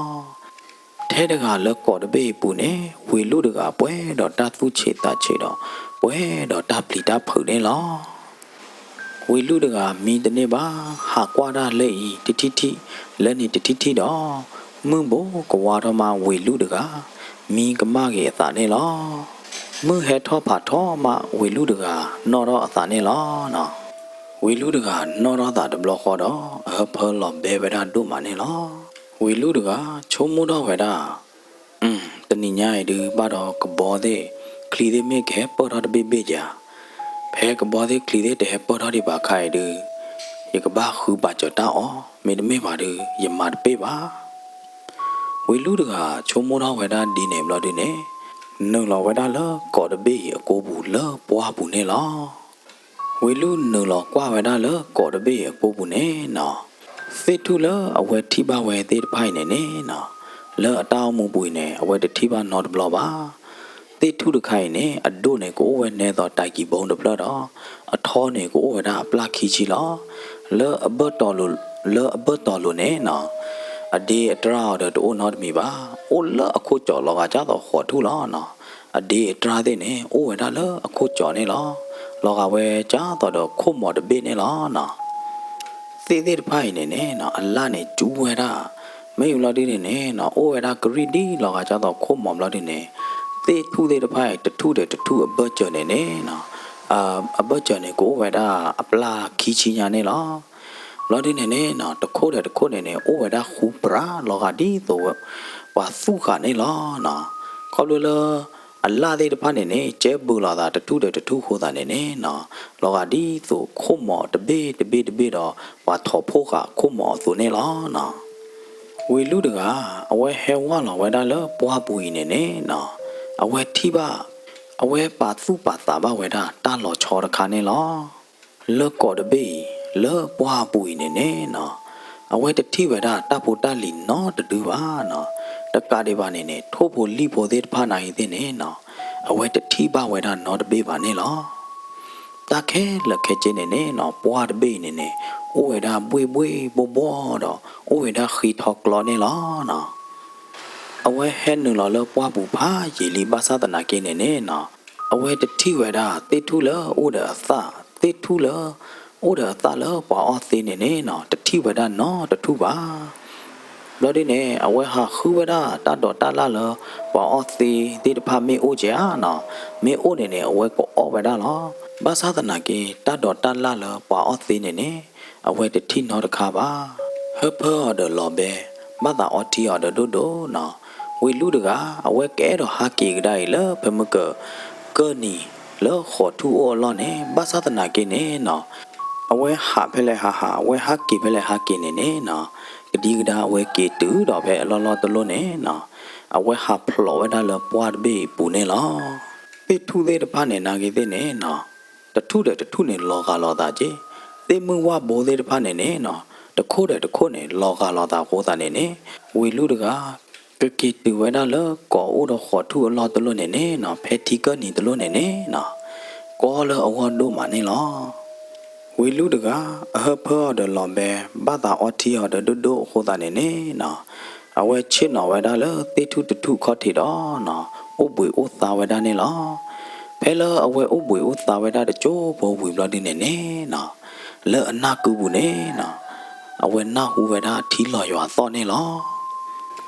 ထဲတကလက်ကော်တဘေးပူနေဝေလူတကပွဲတော့တသူချေတချေတော့ပွဲတော့တပလီတာဖုန်နေလောဝေလူတကမီတနေပါဟာကွာတာလက်ဤတတိတိလက်နေတတိတိတော့မွန်းဘကွာတော့မှဝေလူတကမီကမကေအသာနေလောမွန်းဟဲထောဖာထောမှဝေလူတကနော်တော့အသာနေလောနော်ဝေလူတကနော်တော့တာတဘလခေါ်တော့အဖလောဘေဝဒဒုမနေလောဝေလူတကချုံမတော့ဝဲတာ တနိညာရည်ဘာတော့ကဘောတဲ့ခလီတဲ့မေခဲပေါ်တော့ဘေဘေကြဖဲကဘောတဲ့ခလီတဲ့တဲ့ပေါ်တော့ဒီပါခိုင်တဲ့ရကဘာခူပါကြတာအောမေတမေပါတဲ့ရမတ်ပေးပါဝေလူတကချုံမောတော့ဝဲတာဒီနေမလို့ဒီနေနုံလောဝဲတာလောကော်တဘေအကိုဘူးလောပွားဘူးနေလောဝေလူနုံလောကွာဝဲတာလောကော်တဘေအကိုဘူးနေနော်စေထုလောအဝဲထိပါဝဲသေးတဖိုင်နေနေနော်လောအတောင်းမှုပွေနေအဝဲတထိပါနော်တဘလောပါတေထုတခိုင်နေအဒိုနေကိုဝဲနေတော့တိုက်ကြီးဘုံတဘလောတော့အထောနေကိုဝဲတာပလခီချီလောလောအဘတ်တော်လို့နေနော်အဒီအတရာတော့နော်တမီပါအိုလအခုကြော်လောကကြတော့ခေါ်ထူလောနော်အဒီအတရာတဲ့နေအိုဝဲတာလောအခုကြော်နေလောလောကဝဲကြတော့ခုမော်တပေးနေလောနော်သေးသေးတဖိုင်နေနေနော်အလနဲ့ကျူးဝဲတာမေယူလာဒီနေနော်အိုဝဲတာဂရီဒီလောကကြတော့ခုမော်လာဒီနေသေထူသေးတဖိုင်တထူတဲ့တထူအဘတ်ကြော်နေနေနော်အဘတ်ကြော်နေကိုဝဲတာအပလာခီချီညာနေလောလောဒီနေနေနော်တခိုးတဲ့တခိုးနေနေအိုဝဲတာခူပရာလောကဒီတော့ဝါစုခနေလောနော်ခေါ်လို့အလာတဲ့တဖာနေနေကျဲပူလာတာတထုတဲ့တထုခိုးတာနေနေနော်လောကဒီဆိုခုမော်တဘေတော့ဝါထော်ဖို့ကခုမော်ဆိုနေလောနော်ဝေလူတကအဝဲဟဲဝါလောဝဲတာလောပွားပူနေနေနော်အဝဲထိပါအဝဲပါစုပါသာပါဝဲတာတာလောချောတခါနေလောလောကောတဘေလောပွားပူနေနေနော်အဝဲတထိဝဲတာတဖို့တလီနော်တတူပါနော်တကားတွေပါနေနေထိုးဖို့လိဖို့သေးတဖာနိုင်သေးနေနော်အဝဲတတိပါဝဲတာနော်တပေးပါနေလောတခဲလက်ခဲချင်းနေနေနော်ပွားတပေးနေနေအိုဝဲတာပွေဘောတော့အိုဝဲတာခီထောက်လောနေလောနော်အဝဲဟဲနူလောပွားပူဖာရေလီပါသဒနာကင်းနေနေနော်အဝဲတတိဝဲတာတေထုလောအိုဒါအသတေထုလောအိုဒါသလောပွားအောသေးနေနေနော်တတိဝဲတာနော်တထုပါလောဒီနေအဝဲဟာခူဝဒါတတော်တလာလောပွာအောစီဒီတဖာမေအိုချာနော်မေအိုနေနေအဝဲကိုအောဝဒါလောဘာသာတနာကေတတော်တလာလောပွာအောစီနေနေအဝဲတတိနော်တခါပါဟဖောဒလောဘေမသာအောတီအောဒဒိုဒိုနော်ဝေလူတကအဝဲကဲတော့ဟာကေကဒိုင်လောဖမကကောနီလောခေါ်ထူအောလောနေဘာသာတနာကေနေနော်အဝဲဟာဖဲလေဟာအဝဲဟာကေဖဲလေဟာကေနေနေနော်ကဒီကဒါအဝဲကေတူတော့ဖဲအလောလောတလို့နေနော်အဝဲဟာဖလောဝဒါလပွားဘေးပူနေလောပေထူသေးတဖာနေနာကေသေးနေနော်တထုတဲ့တထုနေလောကလောတာကြီးသေမဝဘောသေးတဖာနေနေနော်တခိုးတဲ့တခိုးနေလောကလောတာဟောတာနေနေဝေလူတကကကေတူဝဒါလကောအိုတော့ခေါ်ထူအလောတလို့နေနေနော်ဖဲတီကနေတလို့နေနေနော်ကောလအဝတ်တို့မနေလောဝေလူတကအဟဖောဒလောဘေဘာသာအော်တီအော်ဒဒိုဟိုတာနေနေနော်အဝဲချစ်နော်ဝဲဒါလတေထုတထုခေါ်တီတော့နော်ဥပွေဥသာဝဲဒါနေလောဖဲလအဝဲဥပွေဥသာဝဲဒါတချိုးဘောဝီဘလဒီနေနေနော်လဲအနာကူဘူးနေနော်အဝဲနာဟူဝဲဒါထီလော်ရွာသော့နေလော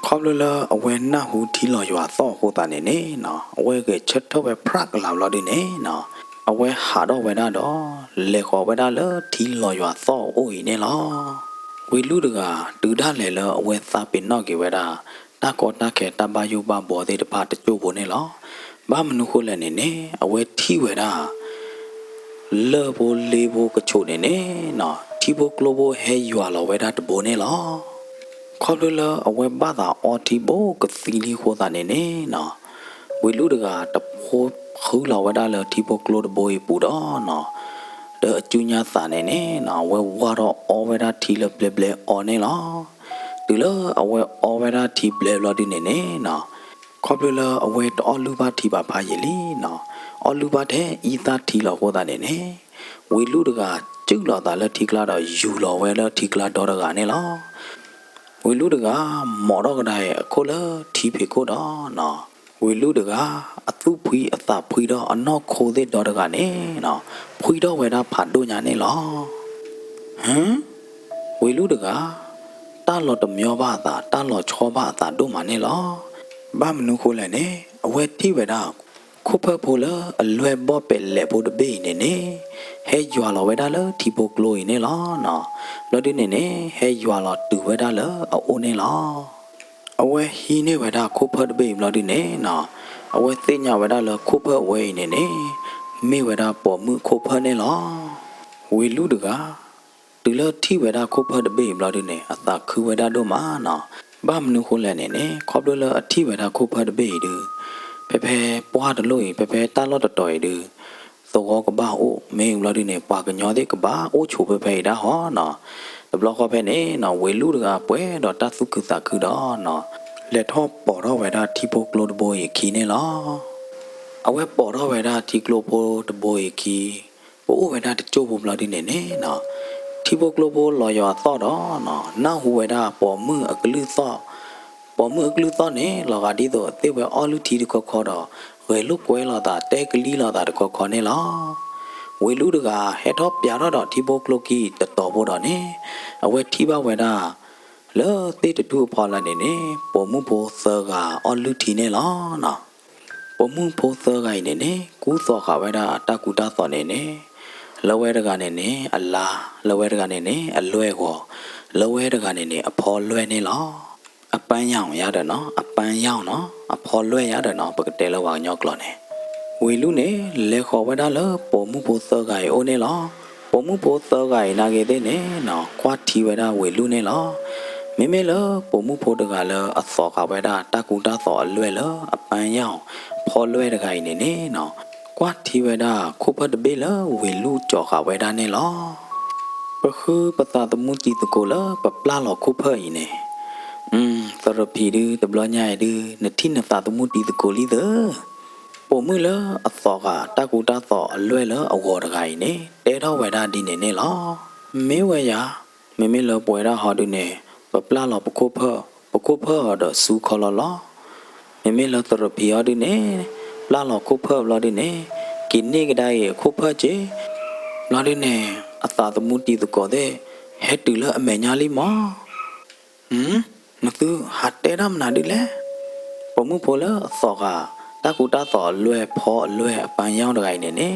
ခေါပလအဝဲနာဟူထီလော်ရွာသော့ဟိုတာနေနေနော်အဝဲကချက်တော့ပဲဖရက်ကလာလော်ဒီနေနော်အဝဲဟာတော့ဝဲတာတော့လေခေါ်ဝဲတာလထီလော်ရွာသော့အိုးနေလောဝေလူတကဒူဒလဲလအဝဲသပင်တော့ကေဝဲတာတကောတခဲတပါယုပဘောသေးတပါတချို့ဘုံနေလောဘာမနုခိုးလဲနေနေအဝဲထီဝဲတာလေဘိုလေဘိုကချို့နေနေနော်ထီဘိုကလိုဘိုဟဲရွာလောဝဲတာတဘိုနေလောခေါ်လအဝဲဘာသာအော်ထီဘိုကသီလီခိုးတာနေနေနော်ဝေလူတကတဖိုးခူလာဝဒါလတီပိုကလိုဒဘိုပူတော့နော်တဲ့အကျူညာစာနေနေနော်ဝဲဝါတော့အော်ဝဲဒါတီလပလက်ပလက်အော်နေလားတူလအဝဲအော်ဝဲဒါတီပလက်လော်ဒီနေနေနော်ခေါပလအဝဲတော်လူပါတီပါဖာရည်လီနော်အော်လူပါတဲ့ဤသားတီလော်ဟောတာနေနေဝေလူတကကျုပ်လော်တာလက်တီကလာတော့ယူလော်ဝဲလက်တီကလာတော့ကနေလားဝေလူတကမော်တော့ကတဲ့အခုလတီဖေကိုတော့နော်ဝေလူတကအသူဖွီအသဖွီတော့အနော့ခိုးသေးတော့တကနေနော်ဖွီတော့ဝဲတာဖတ်တို့ညာနေလောဟမ်ဝေလူတကတာလော်တမျောပါသာတာလော်ချောပါသာတို့မနေလောဘာမနုခိုးလဲနေအဝဲတိဝဲတာခုဖဖိုလအလွယ်ဘော့ပဲလေဘိုတဘေးနေနေဟဲရွာလော်ဝဲတာလတီပိုကလိုနေလောနော်လော်ဒီနေနေဟဲရွာလော်တူဝဲတာလအိုနေလော အဝဲဟီနေဝဒါခုဖတ်တပိမလို့ဒီနေနော်အဝဲသိညာဝဒါလခုဖတ်ဝဲနေနေမေဝဒါပေါ်မှုခုဖတ်နေလောဝေလူတကတူလတိဝဒါခုဖတ်တပိမလို့ဒီနေအသာခူဝဒါတို့မှာနော်ဘာမနုခုလဲနေနေခေါပလအတိဝဒါခုဖတ်တပိဒူဖဲဖဲပွားတလို့ဖဲဖဲတာလော့တော်တော်ဒူသောကဘာအိုမင်းလို့ဒီနေပွားကညောတဲ့ကဘာအိုချိုဖဲဖဲဒါဟောနော်တဘလခဖဲနေနော်ဝေလူတကပွဲတော့တသုခုသခုတော့နော်လက်ထောပေါ်တော့ဝဲတာတီပိုကလိုတဘိုခီနေလားအဝဲပေါ်တော့ဝဲတာတီကလိုပိုတဘိုခီပိုဝဲတာတချို့ဘုံလာဒီနေနေနော်တီပိုကလိုပိုလော်ရတော့တော့နော်နောက်ဟူဝဲတာပေါ်မှုအကလူသောပေါ်မှုအကလူသောနေလောကဒီတော့အသေးဝဲအော်လူတီတခေါ်ခေါ်တော့ဝဲလူကွဲလာတာတဲကလီလာတာတခေါ်ခေါ်နေလားဝေလူတကဟက်တော့ပြတော့တီပိုကလိုကီတတော်ဖို့တော့နေအဝဲတီပါဝဲတာလောတိတတူဖော်လာနေနေပုံမှုဖို့သောကအလူတီနေလားနော်ပုံမှုဖို့သောကနေနေကူသောကဝဲတာတကူတာသောနေနေလောဝဲတကနေနေအလားလောဝဲတကနေနေအလွဲကိုလောဝဲတကနေနေအဖော်လွဲနေလားအပန်းရောင်ရတယ်နော်အပန်းရောင်နော်အဖော်လွဲရတယ်နော်ပကတဲလောကညော့ကလောနေဝေလူနေလေခေါ်ဝဲတာလောပုံမှုဖို့သောကအိုနေလားပုံမှုဖို့သောကနာကေတဲ့နေနော်ကွာတီဝဲတာဝေလူနေလားမေမေလပုံမှုဖို့တကလအစောကဝဲတာတကူတာသောအလွဲလအပန်းရောင်ဖော်လွဲတကိုင်နေနေနော်ကွာတီဝဲတာခုဖတ်ဘေလဝေလူကြောကဝဲတာနေလောပခုပတာတမှုတီတကိုလပပလာလောခုဖတ်နေသရပီဒတဘလညာဒနတိနတာတမှုတီတကိုလီဒပုံမှုလအစောကတကူတာသောအလွဲလအဝေါ်တကိုင်နေတဲတော့ဝဲတာဒီနေနေလောမေဝဲရမေမေလပွဲတာဟောဒနေပပလာလောပကုဖတော့စူခလလောမေမေလတရပီယာဒီနေပလာလောကုဖလောဒီနေကိနေကဒိုင်ခုဖချေလောဒီနေအသာတမှုတီတကောတဲ့ဟဲတူလအမေညာလီမနသူဟာတဲရမနာဒီလေပမှုဖိုလသောကတကူတာသောလွဲဖောလွဲအပန်းရောင်းတကိုင်နေနေ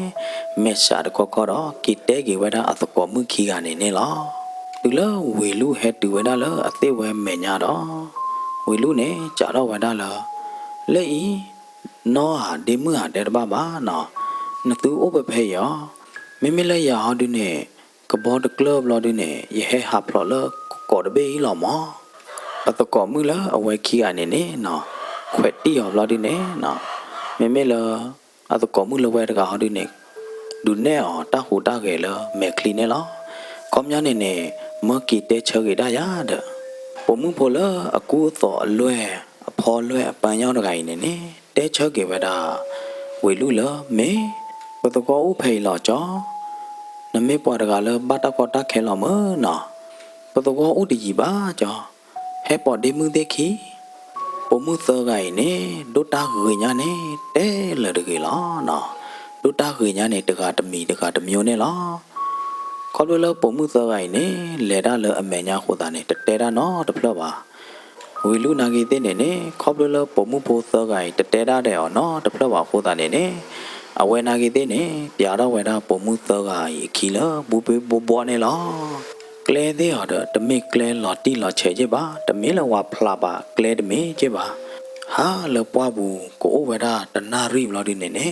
မေရှာတကောတော့ကိတဲကေဝဒအသကောမှုခီကနေနေလောတူလဝေလူဟဲတူဝဒလအသေးဝဲမေညာတော့ဝေလူနေကြတော့ဝဒလလေဤနောဟာဒီမှုဟာတဲ့တပါပါနော်နသူဥပဖေယောမိမိလည်းရဟောဒီနေကဘောတကလပ်လောဒီနေယဟဟာဖလောလကောတဘေးလောမအတကောမှုလားအဝဲခီကနေနေနော်ခွက်တီယောလောဒီနေနော်မိမိလည်းအတကောမှုလဝဲတကဟောဒီနေဒုနေအောတဟူတကေလမေကလီနေလောကောမြနေနေမကီတဲချေဒါရတဲ့ပုံမှုဖိုလအကူသောအလွဲအဖော်လွဲအပန်းရောက်တကိုင်နေနေတဲချေကေဝဒဝေလူလမေပတကောဥဖေလောကြောနမေပွားတကလဘတ်ကောတခဲလောမနော်ပတကောဥတီကြီးပါကြောဟဲပေါ်ဒီမှုတဲ့ခီပုံမှုသောကိုင်နေဒုတာဂွေညာနေတဲလတကေလောနော်ဒုတာဂွေညာနေတကတမီတကတမျိုးနေလောခေါ်လို့ပုံမှုသောကိုင်နေလေတာလအမေညာဟိုတာနေတဲတာနော်တဖလပါဝေလူနာဂီတဲ့နေခေါ်လို့ပုံမှုဖို့သောကိုင်တဲတာတဲ့အော်နော်တဖလပါဟိုတာနေအဝဲနာဂီတဲ့နေပြာတော့ဝဲတာပုံမှုသောကိုင်ခီလဘူပေဘောဘောနေလောကလဲတဲ့အော်တမိကလဲလော်တီလော်ချေကြပါတမင်းလဝဖလာပါကလဲတမင်းကြပါဟာလပွားဘူးကိုဝဲတာတနာရိဘလော်ဒီနေနေ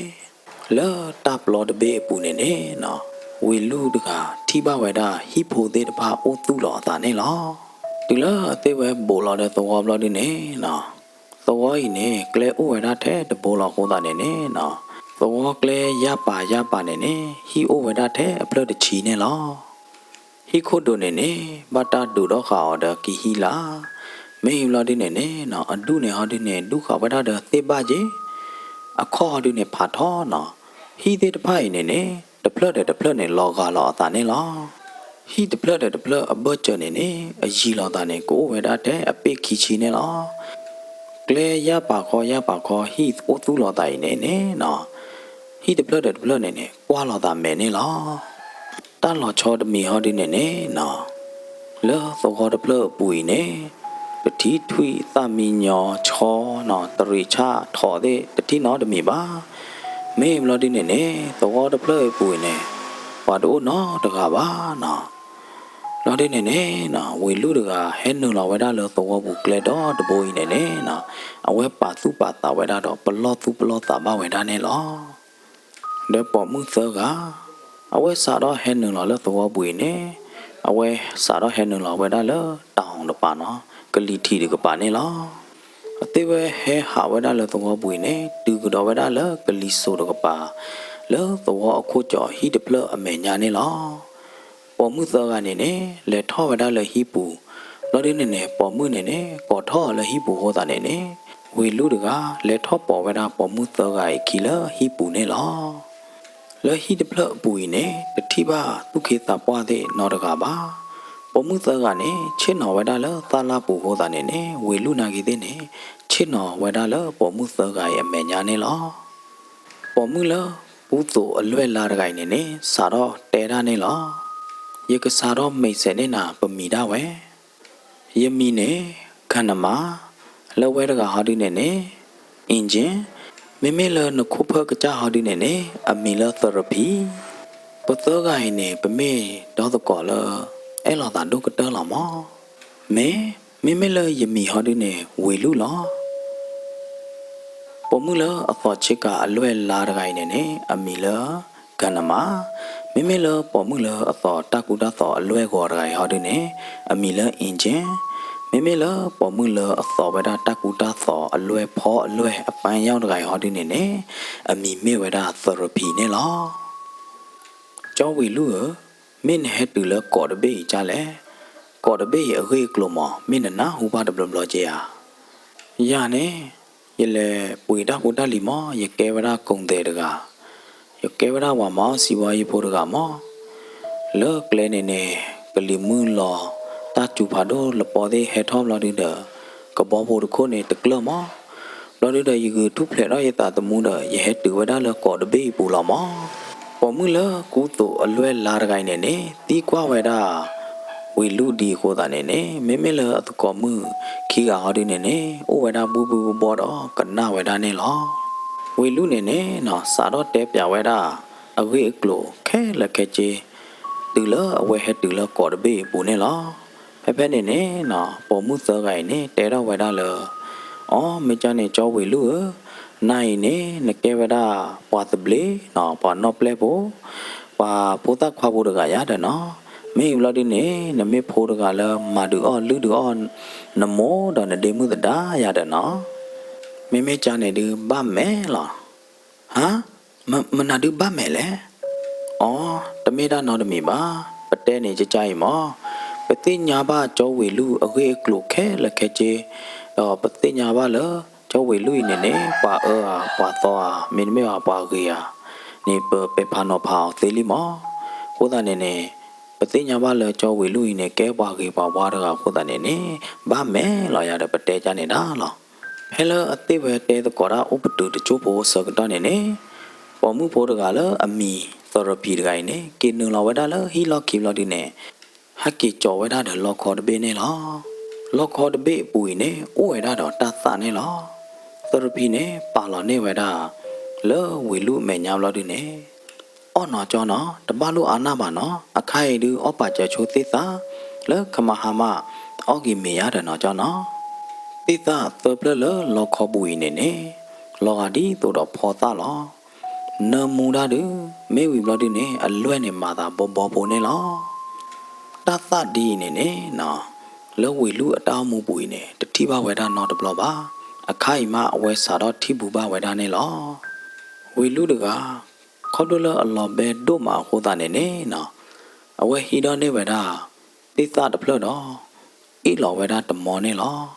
လောတပ်လော်တဘေးပူနေနေနော်ဝေလူတကထိပဝဲတာဟိဖိုသေးတပါအိုသူလောတာနေလောဒီလားအသေးဝဲဘိုလောတဲ့သောဘလောဒီနေနော်သောဝိနေကလဲအိုဝဲတာထဲတဘိုလောဟိုတာနေနေနော်သောကလဲရပါနေနေဟိအိုဝဲတာထဲအပလတ်တချီနေလောဟိခိုဒိုနေနေဘတာဒူတော့ခါအော်ဒကီဟီလာမေဟီလောဒီနေနေနော်အဒုနေဟာဒီနေဒုခဝဲတာတဲ့သေပါကြီးအခေါ်ဒီနေဖာထောနော်ဟိသေးတဖိုင်နေနေတဖလက်နဲ့လောကလောအတာနေလောဟိတဖလက်အဘချနေနေအကြီးလောတာနေကိုဝဲတာတဲ့အပိခီချီနေလောကလေရပါခေါ်ဟိအိုသူလောတာနေနေနော်ဟိတဖလက်နေနေကွာလောတာမဲနေလောတန်လောချောတမီဟောဒီနေနေနော်လောသောခေါ်တဖလက်ပူနေပတိထွီသမီညောချောနော်တရိချထော်တဲ့တတိနော်တမီပါမေမလို့ဒီနေနေသောတပလေပူနေဘာတို့နော်တကပါနော် Lo đi nè nó quỳ lú được à hết nương lo vậy đó lỡ tổ bù kle đó đổ bồi nè nó à quét bà tao vậy đó đó bờ lo tao bao vậy đó nè lo để bỏ mưa sơ gà à quét sao đó hết nương lo lỡ tổ bùi nè à quét sao đó hết nương lo vậy đó lỡ tao được bà nó cái lì thì được bà nè lo thế về hè hạ vậy đó lỡ tổ bùi nè từ cái đó vậy đó lỡ cái lì số được bà lỡ tổ khu trọ hít được lỡ ở mẹ nhà nè lo bỏ mưa giờ cái này nè lệ thọ vào đó là hi bù nó đến này bỏ mưa này bỏ thọ là hi bù hồ ta này vì lúc được à lệ thọ bỏ vào đó bỏ mưa giờ cái kia là hi bù này lo là hi đập lợ bùi nè để thi ba tu khi ta qua thế nó được à ba bỏ mưa giờ cái này chết nó vào đó là ta là bù hồ ta này vì lúc nào cái thế này chết nó vào đó là bỏ mưa giờ cái em mẹ nhà này lo bỏ mưa là bù tổ lười là cái này sao đó té ra này lo ये के सारो में से ने ना पमीदा वे ये मीने खनमा लवे रगा हाडी ने इंजन मेमे ल न खुप क चा हाडी ने अमी ल थेरेपी पतो गाय ने पमे दो तो को ल ए ल ता दो क त ल म मेमे ल ये मी हाडी ने वे लु ल पमु ल अफो चिका अलवे ला रगाय ने अमी ल खनमा मेमे ल पमु ल अफो ताकु दा तो अलवे गो रगाय हाडी ने अमी ल इंजन मेमे ल पमु ल अफो बदा ताकु दा तो अलवे फो अलवे अपन याव रगाय हाडी ने अमी मे वदा थेरेपी ने ल चो वी लु मेन हे तु ल को दबे जा ले को दबे ये अगे क्लो म मेन ना हु बा दबल ल जे या ने ये ले पुई दा को दा लि म ये के वदा कुंग दे दगा ये के वदा वा म सिवा ये फो दगा म ल क्ले नेကလီမွန်းလောတာချူဖာဒိုလပေါ်တဲ့ဟဲထောမ်လာတဲ့ကဘောဖို့တခုနဲ့တကလမလော်တဲ့ယူထုဖလက်ရရတာတမှုတဲ့ရဟတူဝဒါလကောတဘေးပူလာမပေါ်မှုလကူတိုအလွဲလာရကိုင်းနဲ့တီကွာဝဒါဝီလူဒီကိုတာနဲ့မဲမဲလအတကောမှုခီကဟာဒီနဲ့အိုဝဒါဘူဘူဘောတော့ကနာဝဒါနဲ့လောဝီလူနဲ့နော်စာတော့တဲပြဝဒါအဝေးကလိုခဲလက်ခဲချေtừ lỡ quay hết từ lỡ cỏ bị bù nè lo phải phải nè nó bỏ mút sơ gầy nè té đâu vậy đó lỡ mấy cha này cho về lúa này nè nè kêu vậy đó qua tập lễ nó bỏ nó ple bố và bố ta khoa bố được gà đó nó mấy lo đi nè nè mấy bố được gà lỡ mà được on lứa được on nè mố đó nè đêm mưa đá ya đó nó mấy cha này đưa ba mẹ lo hả mà nào đưa ba mẹ lẽตะเมดานอดมีบ้าปะเตนี่จะใจหมอปะติญาบ้าโจเวลูอเกกลุแค่ละแค่เจปะติญาบ้าเลโจเวลุเนี่ยปะปะตอมินเมวะปะเกียนี่เปเปพานอพาวเตลิหมอโคตาเนี่ยปะติญาบ้าเลโจเวลุเนี่ยแกปะเกปะวาดกะโคตาเนี่ยบ้าแม่ลอยาดปะเตจาเนี่ยดาลอเฮลอติเวเตตะกอราอุปตุตะโจโบสกตะเนี่ยปอมุโพดกะเลอมีtherapy cái này kỹ năng lo vậy đó là hi lo kìm lo đi nè hắc kỹ cho vậy đó để lo khó được bên này lo khó được bên bụi nè u vậy đó ta sa nè lo therapy nè pa lo nè vậy đó lỡ quỷ lũ mẹ nhau lo đi nè nó cho nó đâm ba lũ ăn ba nó khai đưa bà chờ chú tít ta lỡ kama hama cái mẹ để nó cho nó tít ta tập lỡ lo khó bụi nè lo đi tụi đó phò ta lo nơ mu đa đứa mấy vị lo đi nè anh luôn nè mà ta bò bò nè lo ta ta đi nè nó lỡ vị lu ở đâu mu bụi nè để thi ba vậy đó nó được lo ba khai mà vậy sao đó thi bù ba vậy đó nè lo vị lu được à khó đôi lỡ lo bé đô mà cô ta nè nó vậy hi đó nè vậy đó tí ta được lo đó ít lo vậy đó tầm mò nè lo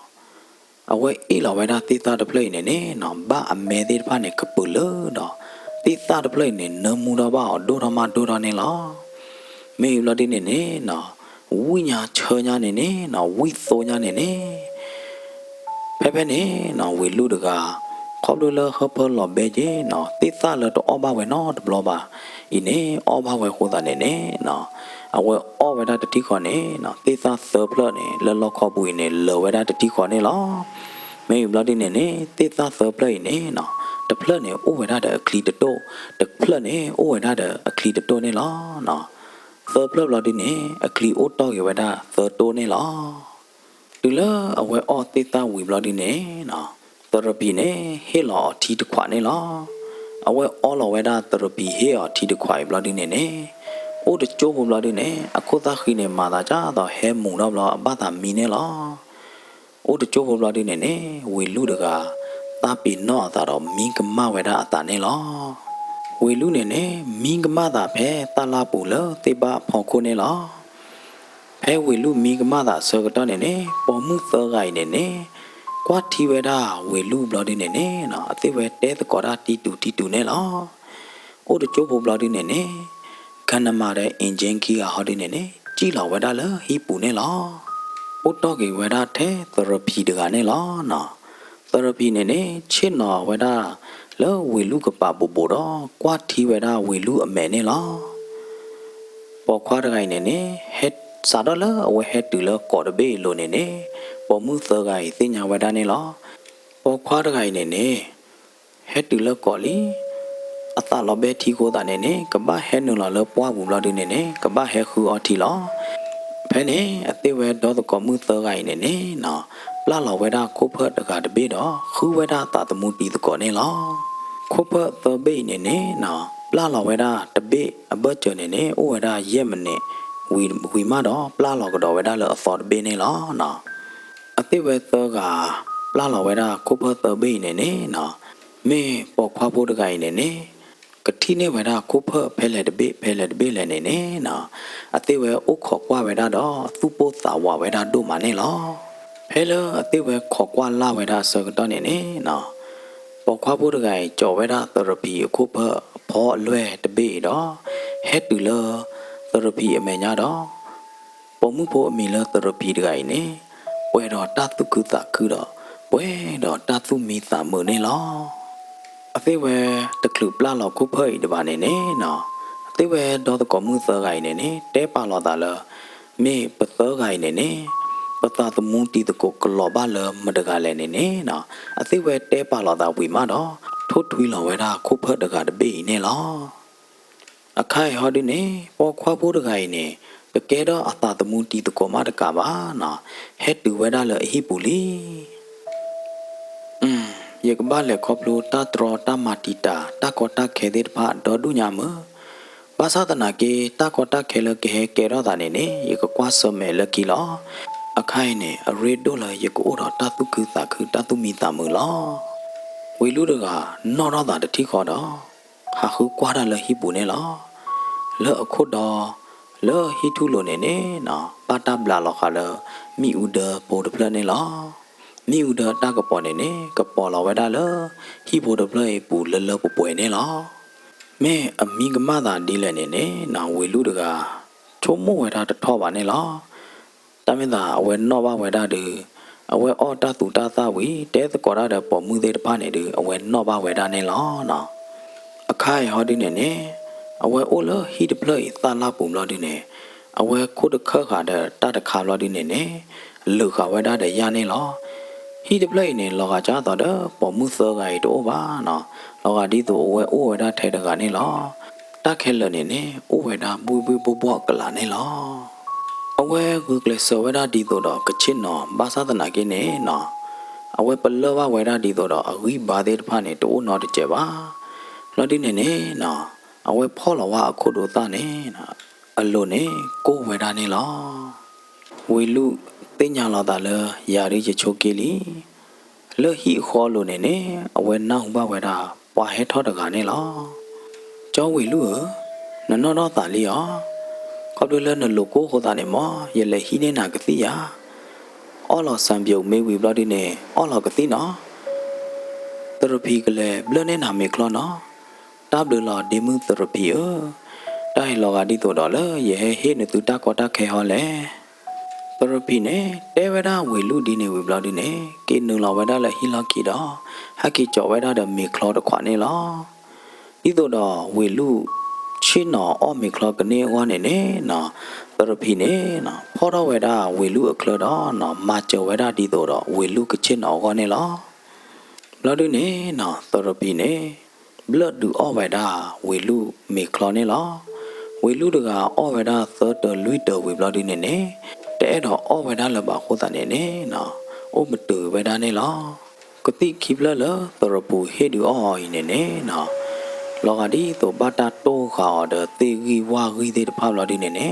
vậy ít lo vậy đó tí ta được play nè nó ba mẹ đi ba nè cặp bự lỡ đó tí ta được play nè nơ mu đó bảo đô đó nè lo mấy lo đi nè nó vui nhà chơi nhà nè nó vui xô nhà nè phép nè nó vui lu được à khó đôi lơ hấp lo bé chứ nó tí ta lơ đó ba vậy nó được lo ba nè ba vậy cô ta nè nó vậy vậy đó tí con nè nó tí ta sờ plơ nè lơ lo khó bụi nè lơ vậy đó tí con nè lo mấy lo đi nè tí ta sờ plơ nè nó the plan này ô vậy đó để clear the door the plan này ô vậy đó để clear the door này lo nó thơ plop lo đi nè a cli ô to cái vậy đó thơ tô nè lo từ lỡ ở vậy ở tê ta quỳ lo đi nè nó therapy nè hết lo thì được khoản nè lo ở vậy ở lo vậy đó therapy hết thì được khoản lo đi nè ô được chỗ lo đi nè à cô ta khi nè mà ta cha ta hết mùng đâu lo ba ta mi nè lo ô được chỗ lo đi nè quỳ lu được à ta bị nó ta đó mi cái ma vậy đó ta nè lo quỳ lu nè mi cái ma ta phải ta la bù lỡ tê ba phong cô nè lo phải quỳ lu mi cái ma ta sơ cái đó nè bỏ mu sơ gai nè quá thi về đó quỳ lu lo đi nè nó tê về té ta có ra ti tu nè lo ô được chỗ lo đi nè khăn mà đấy engine kia họ đi nè chỉ là về đó lỡ hi bù nè lo ô đó cái về đó thế therapy được nè lo nó therapy nè trên nó về đó lỡ quỳ lu cái bà bố đó quá thi về đó quỳ lu mẹ nè lo bỏ qua được cái nè hết sao đó lỡ ở hết từ lỡ có được bê luôn nè bỏ mưa sơ cái tên nhà về đó nè lo bỏ qua được cái nè hết từ lỡ có lý ta lo bé thi cô ta nè các ba hết nữa là lỡ qua vùng lo đi nè các ba hết khu ở thì lo phải nè tiêu về đó có mưa sơ cái nè nó là lo về đó cúp hết được cả được bê đó khu về đó ta tụi muốn đi tụi có nè lo cúp hết tụi bê nè nó là lo về đó được bê ở bớt chờ nè ô về đó dễ mình nè vì mà đó là lo cái đó về đó là ở bê nè lo nó tiêu về tụi cả là lo về đó cúp hết tụi bê nè nó mẹ bỏ qua vô được cái nè cái thi này vậy đó cúp hết phải là được bê là nè nó tiêu về úc khó qua vậy đó tu bố tạo hòa vậy đó đồ mà nè lo phải là tiêu về khó qua la vậy đó sợ cái đó nè nó bỏ qua vô được cái chỗ vậy đó therapy cúp hết bỏ lue được bê đó hết từ lơ therapy mẹ nhà đó bỏ muốn bỏ mình lơ therapy được cái nè vậy đó ta tu cứ đó vậy đó ta tu mi ta mở nè lo thế về特鲁布拉老古配对吧？呢喏，thế về đó có mưa sơ gai nè, té ba lò ta lờ, mẹ bớt sơ gai nè, bớt ta tụi muốn đi tụi có lò ba lờ mà được gai nè nọ, thế về té ba lò ta vì mà đó, thốt thui lò về đó cúp hết được gai được bị nè lo, khai họ đi nè, bỏ qua bố được gai nè, cái đó ta tụi muốn đi tụi có mà được cả ba nọ, hết từ về đó là hi bù li. Ye ke ba le khoplo ta tro ta matita ta ko ta khedir pha do du nya ma ba sa tana ke ta ko ta khele ke he ke ro da ne ye ko kwa so me le ki lo akhai ne a re do la ye ko ro ta tu khu ta tu mi ta mu lo we lu de ga no ro da de thi kho do ha khu kwa da le hi bu ne lo le a khot do le hi thu lo ne no pa ta bla lo kha le mi u de bo de pla ne lo mi u da ta ka po ne ka po la wa da la hi bo da play pu le le pu pwe ne la me a mi ga ma da di le ne na we lu da ga cho mo wa da ta tho ba ne la ta me da we no ba wa da de a we o ta tu ta sa we te ta ko da da po mu de pa ne de a we no ba wa da ne la na a khai ho di ne a we o le hi de play ta la pu lo di ne a we ko de kha ga da ta da kha lo di ne lu kha wa da de ya ne la hi de play ne lo ga cha ta da po mu so ga do ba no lo ga di to we o we da the da ga ne lo ta khe le ne o we da bu bo ka la ne lo a we gu kle so we da di to do ka chin no ba sa ta na ke ne no a we pa lo ba we da di to do a wi ba de pha ne to no de che ba lo di ne no a we pho lo wa ko do ta ne na a lo ne ko we da ne lo we lu tên nhà lo ta lơ ya ri che cho ke li lơ hi kho lo ne a we na hu ba we da pa he tho da ga ne lo cho we lu no ta li ya ko do lơ no lo ko ho ta ne mo ye le hi ne na ka ti ya o lo san pyo me wi blo di ne o lo ka ti no therapy ka le blo ne na me klo no ta blo lo de mu therapy dai lo ga di to do le ye he ne tu ta ko ta khe ho le therapy ne te we da we lu di ne we blo di ne ke nu lo we da la hi lo ki do ha ki cho we da de me klo de khwa ne lo di to do we lu chin no o me klo ka ne wa ne no therapy ne no pho do we da we lu a klo do no ma cho we da di to do we lu ka chin no wa ne lo blo di ne no therapy ne blood du o we da we lu me klo ne lo ဝေလူတကအော်ဝဲတာသတ်တော်လွိတော်ဝေဘလဒီနေနေတဲ့တော့အော်ဝဲတာလဘခိုးတာနေနေနော်အိုမတူဝဲတာနေလားကတိခိဘလလတရပူဟေဒီအော်နေနေနော်လောကဒီတော့ဘာတာတိုးခါတဲ့တေဂီဝါဂီတဲ့ဖောက်လာဒီနေနေ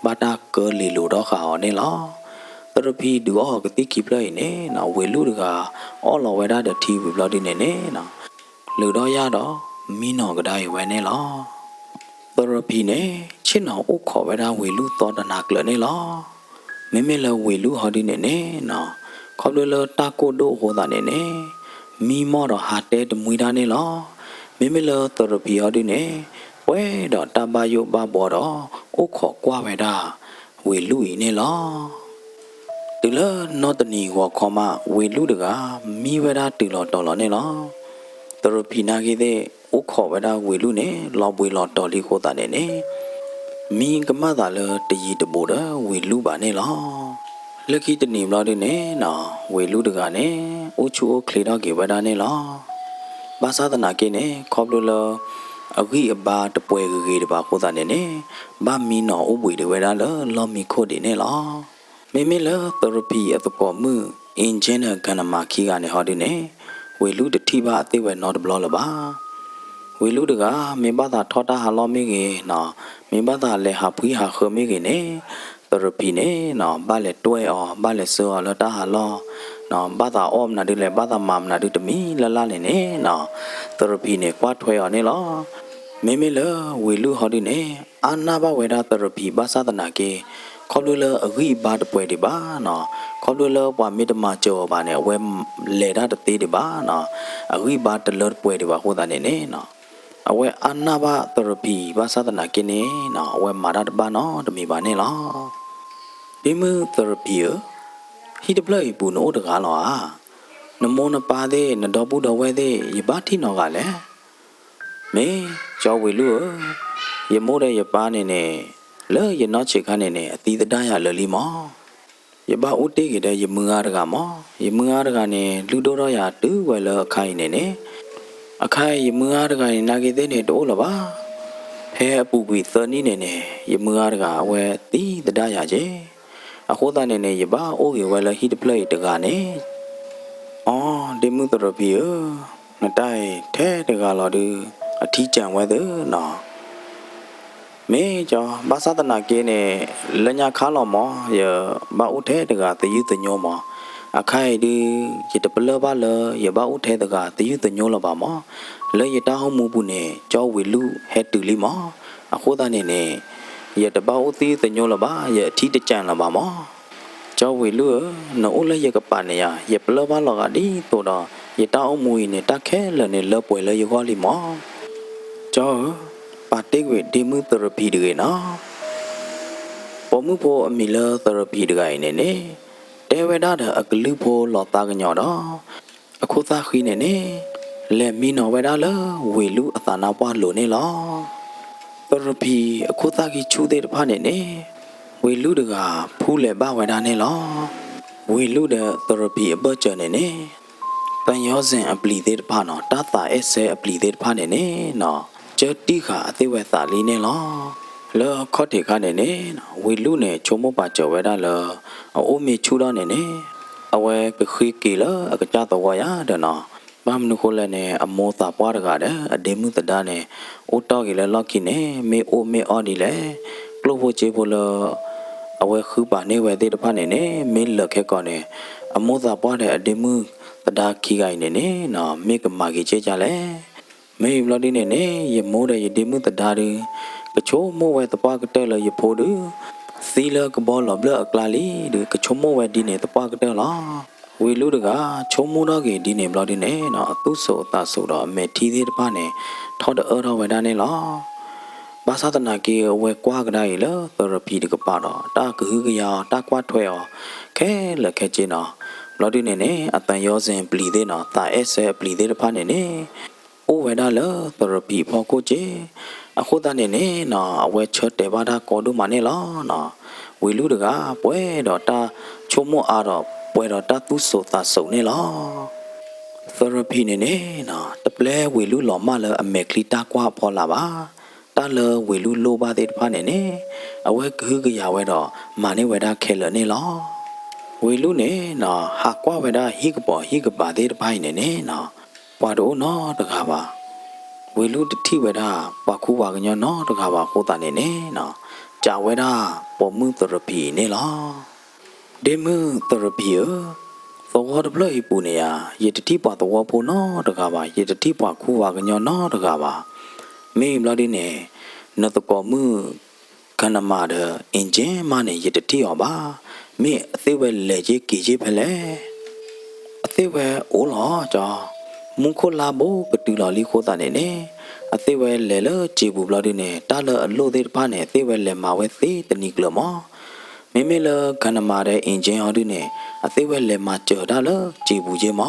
ဘာတာကလီလိုတော့ခါနေလားတရပီဒူအော်ကတိခိဘလနေနော်ဝေလူတကအော်လောဝဲတာတဲ့တီဝေဘလဒီနေနေနော်လူတော့ရတော့မင်းတော်ကဒါရွယ်နေလားတရပီနေချင်းတော်ဥခေါ်ဝဲတာဝေလူတော်တနာကလနေလားမမေလဝေလူဟောဒီနေနေနော်ခေါ်လတာကိုဒိုဟောတာနေနေမီမောတော့ဟာတဲတမွေတာနေလားမမေလတရပီဟောဒီနေဝဲတော့တဘာယုဘဘောတော့ဥခေါ်ကွာဝဲတာဝေလူဤနေလားတူလနောတနီဝခေါ်မဝေလူတကမိဝဲတာတူလောတော်လောနေလားတရပီနာကြီးတဲ့ဥခေါ်ဝဲတာဝေလူနေလောပွေလောတော်လီခိုတာနေနေမင်းကမသာလတရီတပိုတာဝေလူပါနေလားလက်ကီတနေမလားတဲ့နော်ဝေလူတကနေအိုချူအိုခလီတော့ကေဝဒါနေလားဘာသာတနာကေနေခေါပလိုလအဂိအဘာတပွဲကေတပါခိုတာနေနေဘာမီနော်ဥပွေdeဝဲတာလောမီခိုဒီနေလားမေမေလသရပီအတပေါ်မှုအင်ဂျင်နာကနမခီကနေဟောဒီနေဝေလူတတိပါအသေးဝဲနော်တဘလောလပါဝေလူတကမေဘသာထောတာဟာလောမေကေနော်မေဘသာလေဟာဖွီဟာခမေကေနေတရပီနေနော်ဘာလေတွဲအောဘာလေဆောလတာဟာလောနော်ဘာသာအောမနာဒီလေဘာသာမမနာဒီတမီလလနေနေနော်တရပီနေကွာထွဲအောနေလောမေမေလဝေလူဟောဒီနေအာနာဘဝေဒတရပီဘာသာတနာကေခေါလူလအဂိဘာတပွဲဒီပါနော်ခေါလူလပွားမေတ္တမကြောပါနေဝဲလေတာတသေးဒီပါနော်အဂိဘာတလပွဲဒီပါဟောတာနေနေနော်အဝဲအနာဘတရပီဘာသာတနာကိနေနော်အဝဲမာရတဘာနော်တမီပါနေလားဒီမတရပီဟိတပလိုက်ပူနိုတကားလောနမောနပါတဲ့နတော်ဘူးတော်ဝဲတဲ့ယဘာတိနော်ကလည်းမေကြောဝေလူယမိုးတဲ့ယပါနေနေလဲယနောချေခါနေနေအတိတတရလလီမောယဘာဦးတေးကြတဲ့ယမငါတကမောယမငါတကနေလူတော်တော်ရတူဝဲလအခိုင်နေနေအခိုင်ယမငါတကနေနာကေတဲ့နေတိုးလပါဖဲအပူကွေသနီနေနေယမငါတကအဝဲတိတတရကျဲအခုတနေနေယဘာအိုးရဝဲလဟိတပလိုက်တကနေအော်ဒီမှုတရပီနတိုင်ထဲတကလာဒီအထီးကြံဝဲတဲ့နော်မေကြောဘာသာတနာကေနေလညာခါလောမောယဘာဥထဲတကတယူတညောမောအခိုင်ဒီရတပလဘလယဘာဥထဲတကတယူတညောလပါမောလေယတာဟမှုပုနေကြောဝေလူဟဲတူလီမောအခုတနေနေယတဘာဥတိတညောလပါယအထီးတကြံလပါမောကြောဝေလူနိုးလေယကပနေယပလဘလကဒီတိုတော့ယတာအမှုနေတခဲလနေလပွဲလေယခေါ်လီမောကြောပါတိကွေဒီမှုသရပီတွေနော်ပေါ်မှုဖို့အမီလသရပီတွေနေနေတဲဝဲတာအကလူဖို့လောတာကညောတော့အခုသားခီနေနေလက်မီနော်ဝဲတာလဝေလူအသာနာပွားလို့နေလောသရပီအခုသားကြီးချူတဲ့တဖာနေနေဝေလူတကဖူးလေပါဝဲတာနေလောဝေလူတဲ့သရပီအပေါ်ကျနေနေတန်ရောစဉ်အပလီတဲ့တဖာနော်တတာအဆဲအပလီတဲ့တဖာနေနေနော်ကျတိခါအသေးဝဲသာလေးနေလောလောခော့တေခါနေနေဝေလူနဲ့ချုံမပါကြော်ဝဲတာလောအိုမေချူတော့နေနေအဝဲကခိကီလောအကကြတော့ဝါရတဲ့နော်ဘာမနုခိုလဲနေအမောတာပွားတကားတဲ့အဒေမှုတဒါနဲ့အိုတော့ကြီးလဲလော့ကီနေမေအိုမေအော်ဒီလဲကလိုဖိုချေဖိုလောအဝဲခူပါနေဝဲတဲ့တဖာနေနေမင်းလက်ခဲကောနေအမောတာပွားတဲ့အဒေမှုတဒါခီကိုင်းနေနေနော်မေကမာကြီးချေကြလဲမေဘလဒီနေနေယမိုးတဲ့ယဒီမှုတဒါရီကချိုးမိုးဝဲတပွားကတဲ့လယဖိုးဒူစီလကဘောလဘလကလာလီဒီကချိုးမိုးဝဲဒီနေတပွားကတဲ့လားဝေလူတကချုံမိုးတော့ကေဒီနေဘလဒီနေနော်အတုဆိုအတဆိုတော့အမေထီသေးတပါနေထောက်တော့တော့ဝဲတာနေလားဘာသာတနာကေဝဲကွာကတိုင်းလားသရပီတကပါတော့တာကဟူကရတာကွာထွဲော်ခဲလက်ခဲချင်းနော်ဘလဒီနေနေအတန်ရောစဉ်ပလီသေးနော်တာအဆဲပလီသေးတပါနေနေအိုဝဲဒါလသရပီဖောကိုချေအခုတနေနေနော်အဝဲချတ်တယ်ဘာသာကောဒုမနေလားနော်ဝေလူတကပွဲတော့တာချုံမအားတော့ပွဲတော့တာသူဆိုတာစုံနေလားသရပီနေနေနော်တပလဲဝေလူလော်မလအမေကလီတာကွာဖော်လာပါတ တာလဝေလူလိုပါတဲ့ဖာနေနေအဝဲကူကရဝဲတော့မာနေဝဲတာခဲလနေလောဝေလူနေနော်ဟာကွာဝဲတာဟိကပေါ်ဟိကပါတဲ့ဖိုင်နေနေနော်ပွာတော့နော်တကားပါဝေလူတတိဝဲတာပွာခုပါကညောနော်တကားပါဟိုတာနေနေနော်ကြာဝဲတာပေါ်မှုတရပီနေလောဒေမှုတရပီသောတပလို့ပူနေရရေတတိပွာသောပူနော်တကားပါရေတတိပွာခုပါကညောနော်တကားပါမေးမလို့ဒီနေနတ်ကောမှုခန္ဓမာတဲ့အင်ဂျင်မနဲ့ရတတိရောပါမင်းအသေးပဲလေကြီးကြည်ကြီးဖလဲအသေးပဲအိုးလောကြောမုန်ခိုလာဘောကတူလာလီခိုတာနေနေအသေးပဲလေလကြည်ဘူးဘလာဒီနေတာလအလို့သေးတပါနဲ့အသေးပဲလေမာဝဲသေးတနီကလမမေမေလခန္ဓမာတဲ့အင်ဂျင်ဟောဒီနေအသေးပဲလေမာကြော်တာလကြည်ဘူးချင်းမ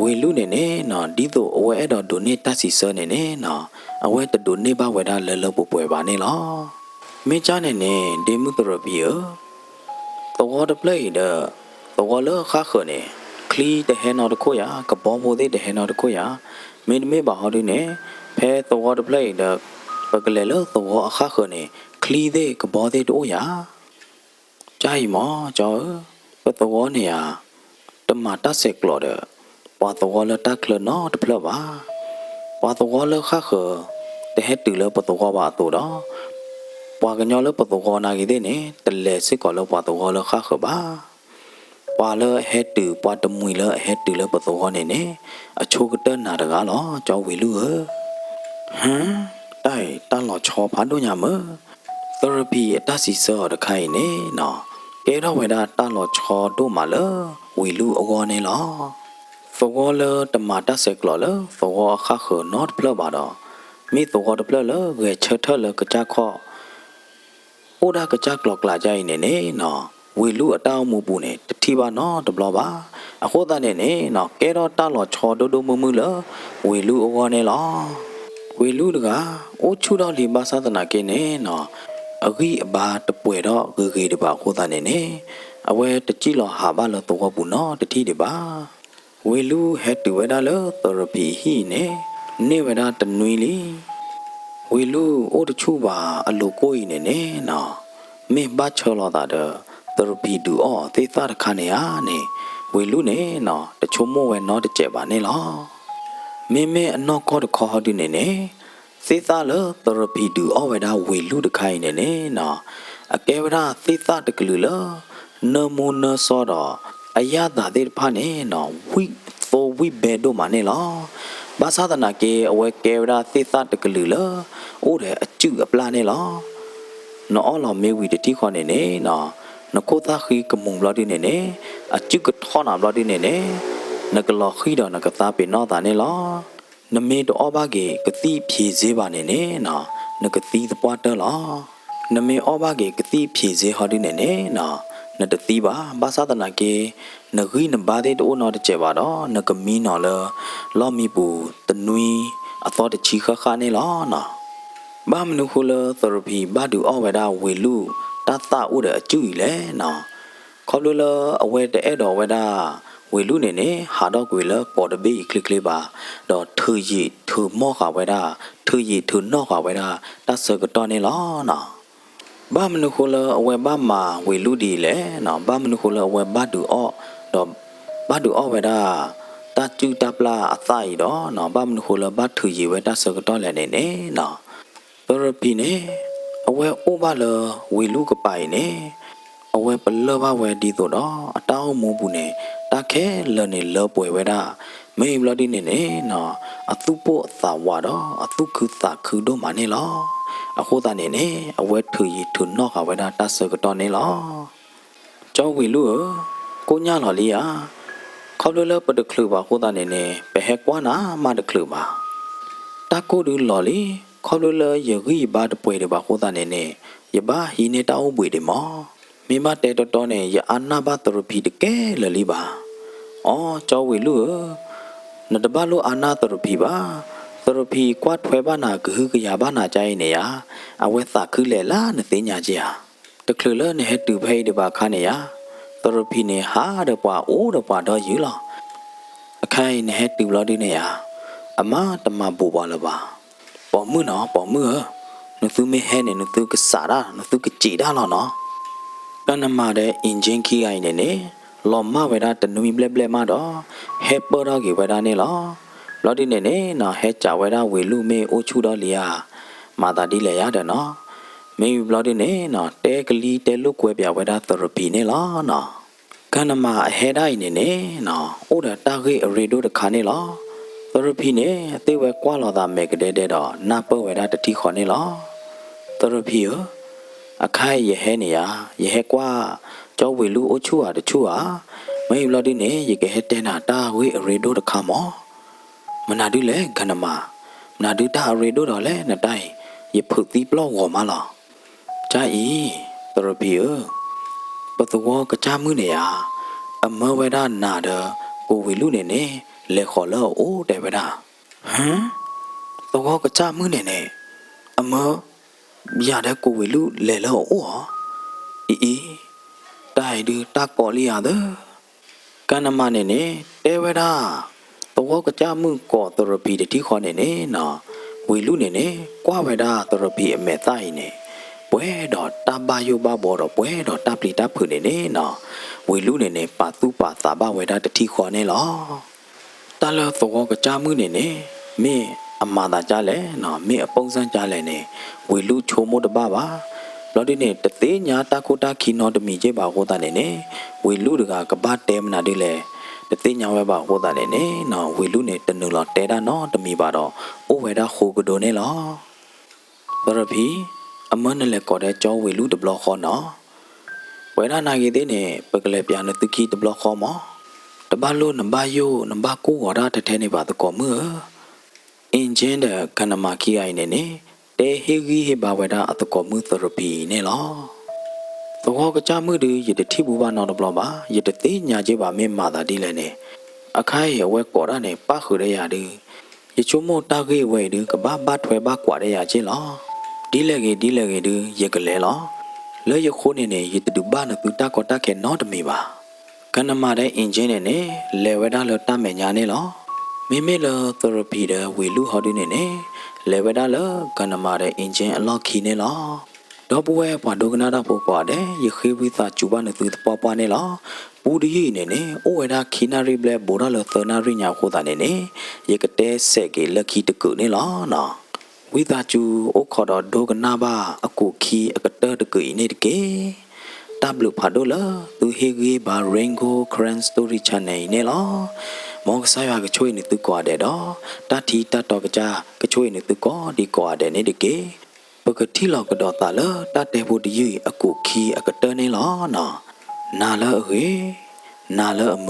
ဝေလူနေနေနော်ဒီတို့အဝဲအဲ့တော့ဒိုနေတတ်စီစနေနေနော်အဝဲတဒိုနေပါဝဲတာလဲလပပွဲပါနေလောမင်းချနေနေဒေမှုတရပီသောတပလေးသောလခါခနေခလီတဟဲနော်တခွရကဘောမိုသေးတဟဲနော်တခွရမင်းမေပါဟောဒီနေဖဲသောတပလေးပကလေလသောအခါခနေခလီသေးကဘောသေးတို့ရကြိုင်မောကြောပသောနေရတမတဆက်ကလော်ပွာသောလတက်လနော်တပလပါပွာသောလခါခတဟဲတူလပသောပါတူတော့ပွာကညောလပသောနာကြီးတဲ့နေတလဲစစ်ကောလပွာသောလခါခပါပွာလဟဲတူပွာတမွေလဟဲတူလပသောနေနေအချိုကတနာတကားလောကြောဝေလူဟမ်တိုင်တလောချောဖာတို့ညမသရပီအတစီစောတခိုင်နေနော်ကဲတော့ဝေဒတလောချောတို့မလဝေလူအောနေလောသောလတမတာဆက်ကလောလသောခါခနော့ပလဘာတော့မိသောတပလလဝေချထလကကြခောအိုဒါကကြကလောကလာကြိုင်နေနေနော်ဝေလူအတောင်းမှုပူနေတတိပါနော်တဘလပါအခုတနဲ့နေနော်ကဲတော့တလောချောဒိုဒိုမမှုလဝေလူအောနေလောဝေလူတကအိုချူတော့လီမသဒနာကင်းနေနော်အဂိအဘာတပွဲတော့ဂေတပါခုတနဲ့နေအဝဲတကြည့်လောဟာပါလောတော့ဘူးနော်တတိတပါဝေလူဟက်တူဝဲဒါလောသရပီဟိနေဝဲဒါတနွေလီဝေလူအိုတချူပါအလိုကိုဤနေနေနော်မင်းဘာချောလာတာသရပီဒူအောသေသရခနေယာနေဝေလူနေနော်တချို့မို့ဝဲနော်တကြဲပါနေလောမင်းအနော်ခေါ်တခေါ်ဟောဒီနေနေသေသလသရပီဒူအောဝဲဒါဝေလူတခိုင်နေနေနော်အကဲဝဒါသေသတကလူလောနမောနစောတော့အယတာတဲ့ဖာနေနော်ဝိဘဲတို့မနေလောဘာသာတနာကေအဝဲကေရာသေသတကလူလောအိုတဲ့အကျုအပလာနေလောနော်လောမေဝီတတိခေါနေနေနော်နကိုသာခီကမုံဘလဒီနေနေအကျုကထောနာဘလဒီနေနေနကလောခီတော့နကသာပေနော်တာနေလောနမေတော့ဘာကေကတိဖြေစေးပါနေနေနော်နကတိသပွားတယ်လောနမေဩဘာကေကတိဖြေစေးဟောဒီနေနေနော်နတတိပါဘာသာတနာကေနဂိနဘာဒေတိုနော်တကျေပါတော့နကမီနော်လောမီပူတနွီအသောတချီခခနေလောနော်ဘာမနုခလသရပီဘာဒူအောဝဲဒါဝေလူတသဥဒအကျူလေနော်ခေါလလအဝဲတဲ့တော်ဝဲဒါဝေလူနေနေဟာတော့ကွေလပေါ်တဘီကလစ်ကလေးပါတော့ထူရီထူမောခဝဲဒါထူရီထူနော့ခဝဲဒါတဆကတော်နေလောနော်ဘာမနုခလအဝဲဘာမာဝေလူဒီလေနော်ဘာမနုခလအဝဲဘာဒူအောတော့ဘာဒူအောဝဲဒါတချူတပလာအသိုက်တော့နော်ဘာမနုခလဘာထူရီဝဲတဆကတော်လည်းနေနော်သရပီနေအဝဲအိုဘာလဝေလူကပိုင်နေအဝဲပလဘဝဲဒီတော့အတောင်းမူဘူးနေတခဲလနေလောပွဲဝဲတာမေဘလဒီနေနေနော်အသူပို့အသာဝါတော့အသူခုသာခုတော့မနေလောအခုတနေနေအဝဲထူရီထူနော့ကဝဲတာတဆကတော့နေလောကျောင်းဝေလူကိုညလော်လေးခေါလလပတကလူပါခုတနေနေဘဟဲကွာနာမတကလူပါတကိုဒူလော်လီခေါလလယဂီဘာတပွဲတပါခုတနေနေယဘာဟီနေတောင်းပွေတယ်မောမိမတဲတော်နဲ့ယအနာဘတရဖီတကဲလလီပါအော်ကျော်ဝေလူနတဘလိုအနာတရဖီပါတရဖီကွာထွဲပါနာဂဟကရပါနာကြိုင်နေရအဝဲသခုလေလာနသိညာကြီးတကလလနဲ့ဟတူဖိတပါခါနေရတရဖီနေဟာတပွားအိုးတပွားတော့ယူလောအခိုင်နဲ့ဟတူလော်ဒီနေရအမတမပူပါလပါပ bỏ mưa nó nó thứ mấy hè này nó thứ cái xả ra nó thứ cái chỉ ra nó cái nằm mà để engine kia ai này nè lòm mà vậy đó tình nuôi ble mà đó hết bơ đó kiểu vậy đó nè lo đi nè nó hết trả vậy đó về lu mê ô chu đó liền mà ta đi lấy đó nó mê lo đi nè nó té cái ly té lúc quay biểu vậy đó therapy nè nó cái nằm mà hết đây nè nó ô đã ta cái radio được khá nè therapy nè tiêu về qua lo ta mẹ cái đề đó na bơ vậy đó thì khó nè therapy khai ye he nè ye he qua cho về lu ô chu de chu mấy lo đi nè ye cái hết tên ta với radio được khá mỏ mà na đi lẽ cái nằm mà na đi ta radio đó lẽ nè đây ye phượt tí lo gò mà lo cha ý therapy bắt đầu cái cha mới nè mơ vậy đó na đờ cô về lu nè lẽ khó lỡ ô để vậy đó hả tôi cái cha mới nè mơ giờ đã cô về lu lẽ lỡ ô ý đại đưa ta có li đó cái nằm mà nè để vậy đó tôi cái cha mới có therapy để tí khó nè nó về lu nè qua vậy đó therapy mẹ tay nè bữa đó ta ba yo ba bò đó bữa đó ta pli ta phử nè nó về lu nè pa tu pa ta ba vậy đó để tí khó nè lo ta lỡ tôi cái cha mới nè mẹ mà ta cha lẽ nó mẹ bông sang cha lẽ nè về lu chô mô đó ba lo đi nè tết tế nhà ta cô ta khi nó được mi chế bảo cô ta nè về lu được cái ba tem nào đi lẽ tết tế nhà về bảo cô ta nè nó về lu nè tận nửa lọt té đã nó được mi bảo đó ô về đã khô cái đồ nè lo therapy mới nên là có để cho về lu được lo khó nó vậy đó này cái thế nè bậc lệ bia nó từ khi được lo khó mỏ được ba lô nằm ba yo nằm ba cô gọi ra thế này bảo tôi có mưa engine de kanama ki ai ne te hegi he ba weda atko mu therapy ne lo to ko cha mu de ye de thi bu ba no do ba ye de te nya je ba me ma da di le ne akhai ye we ko ra ne pa khu de ya de ye chu mo ta ge we de ka ba thwe ba kwa de ya che lo di le ge de ye ka le lo le ye kho ne ye de ba na tu ta ko ta ke no de me ba kanama de engine ne le weda lo ta me nya ne loမိမိလသရပီဒဝေလူဟောဒီနေနေလေဝဒါလကနမာတဲ့အင်ဂျင်အလော့ခီနေလောတော့ဘွဲဘွာဒုကနာတာပို့ပွားတဲ့ရခေဝိသချူပါနေသူပွားပွားနေလောပူဒီနေနေအိုဝဒါခီနာရီဘလက်ဘောရလသနာရိညာခိုတာနေနေရကတဲ့ဆက်ကေလက်ခီတကုနေလောနော်ဝိသချူအိုခေါ်တော့ဒုကနာပါအကုခီအကတတကုနေတကေတပ်လူဖာဒိုလာသူဟေဂေဘာရင်ဂိုခရန်စတိုရီချန်နေနေလောမောကဆိုင်ရကချွေးနေသူကွာတဲ့တော့တတိတတော်ကကြကချွေးနေသူကောဒီကွာတဲ့နေတကေပကတိလောက်ကတော့တာလတတဲ့ဖို့တည်းအခုခီအကတနေလောနော်နာလအဟေနာလအမ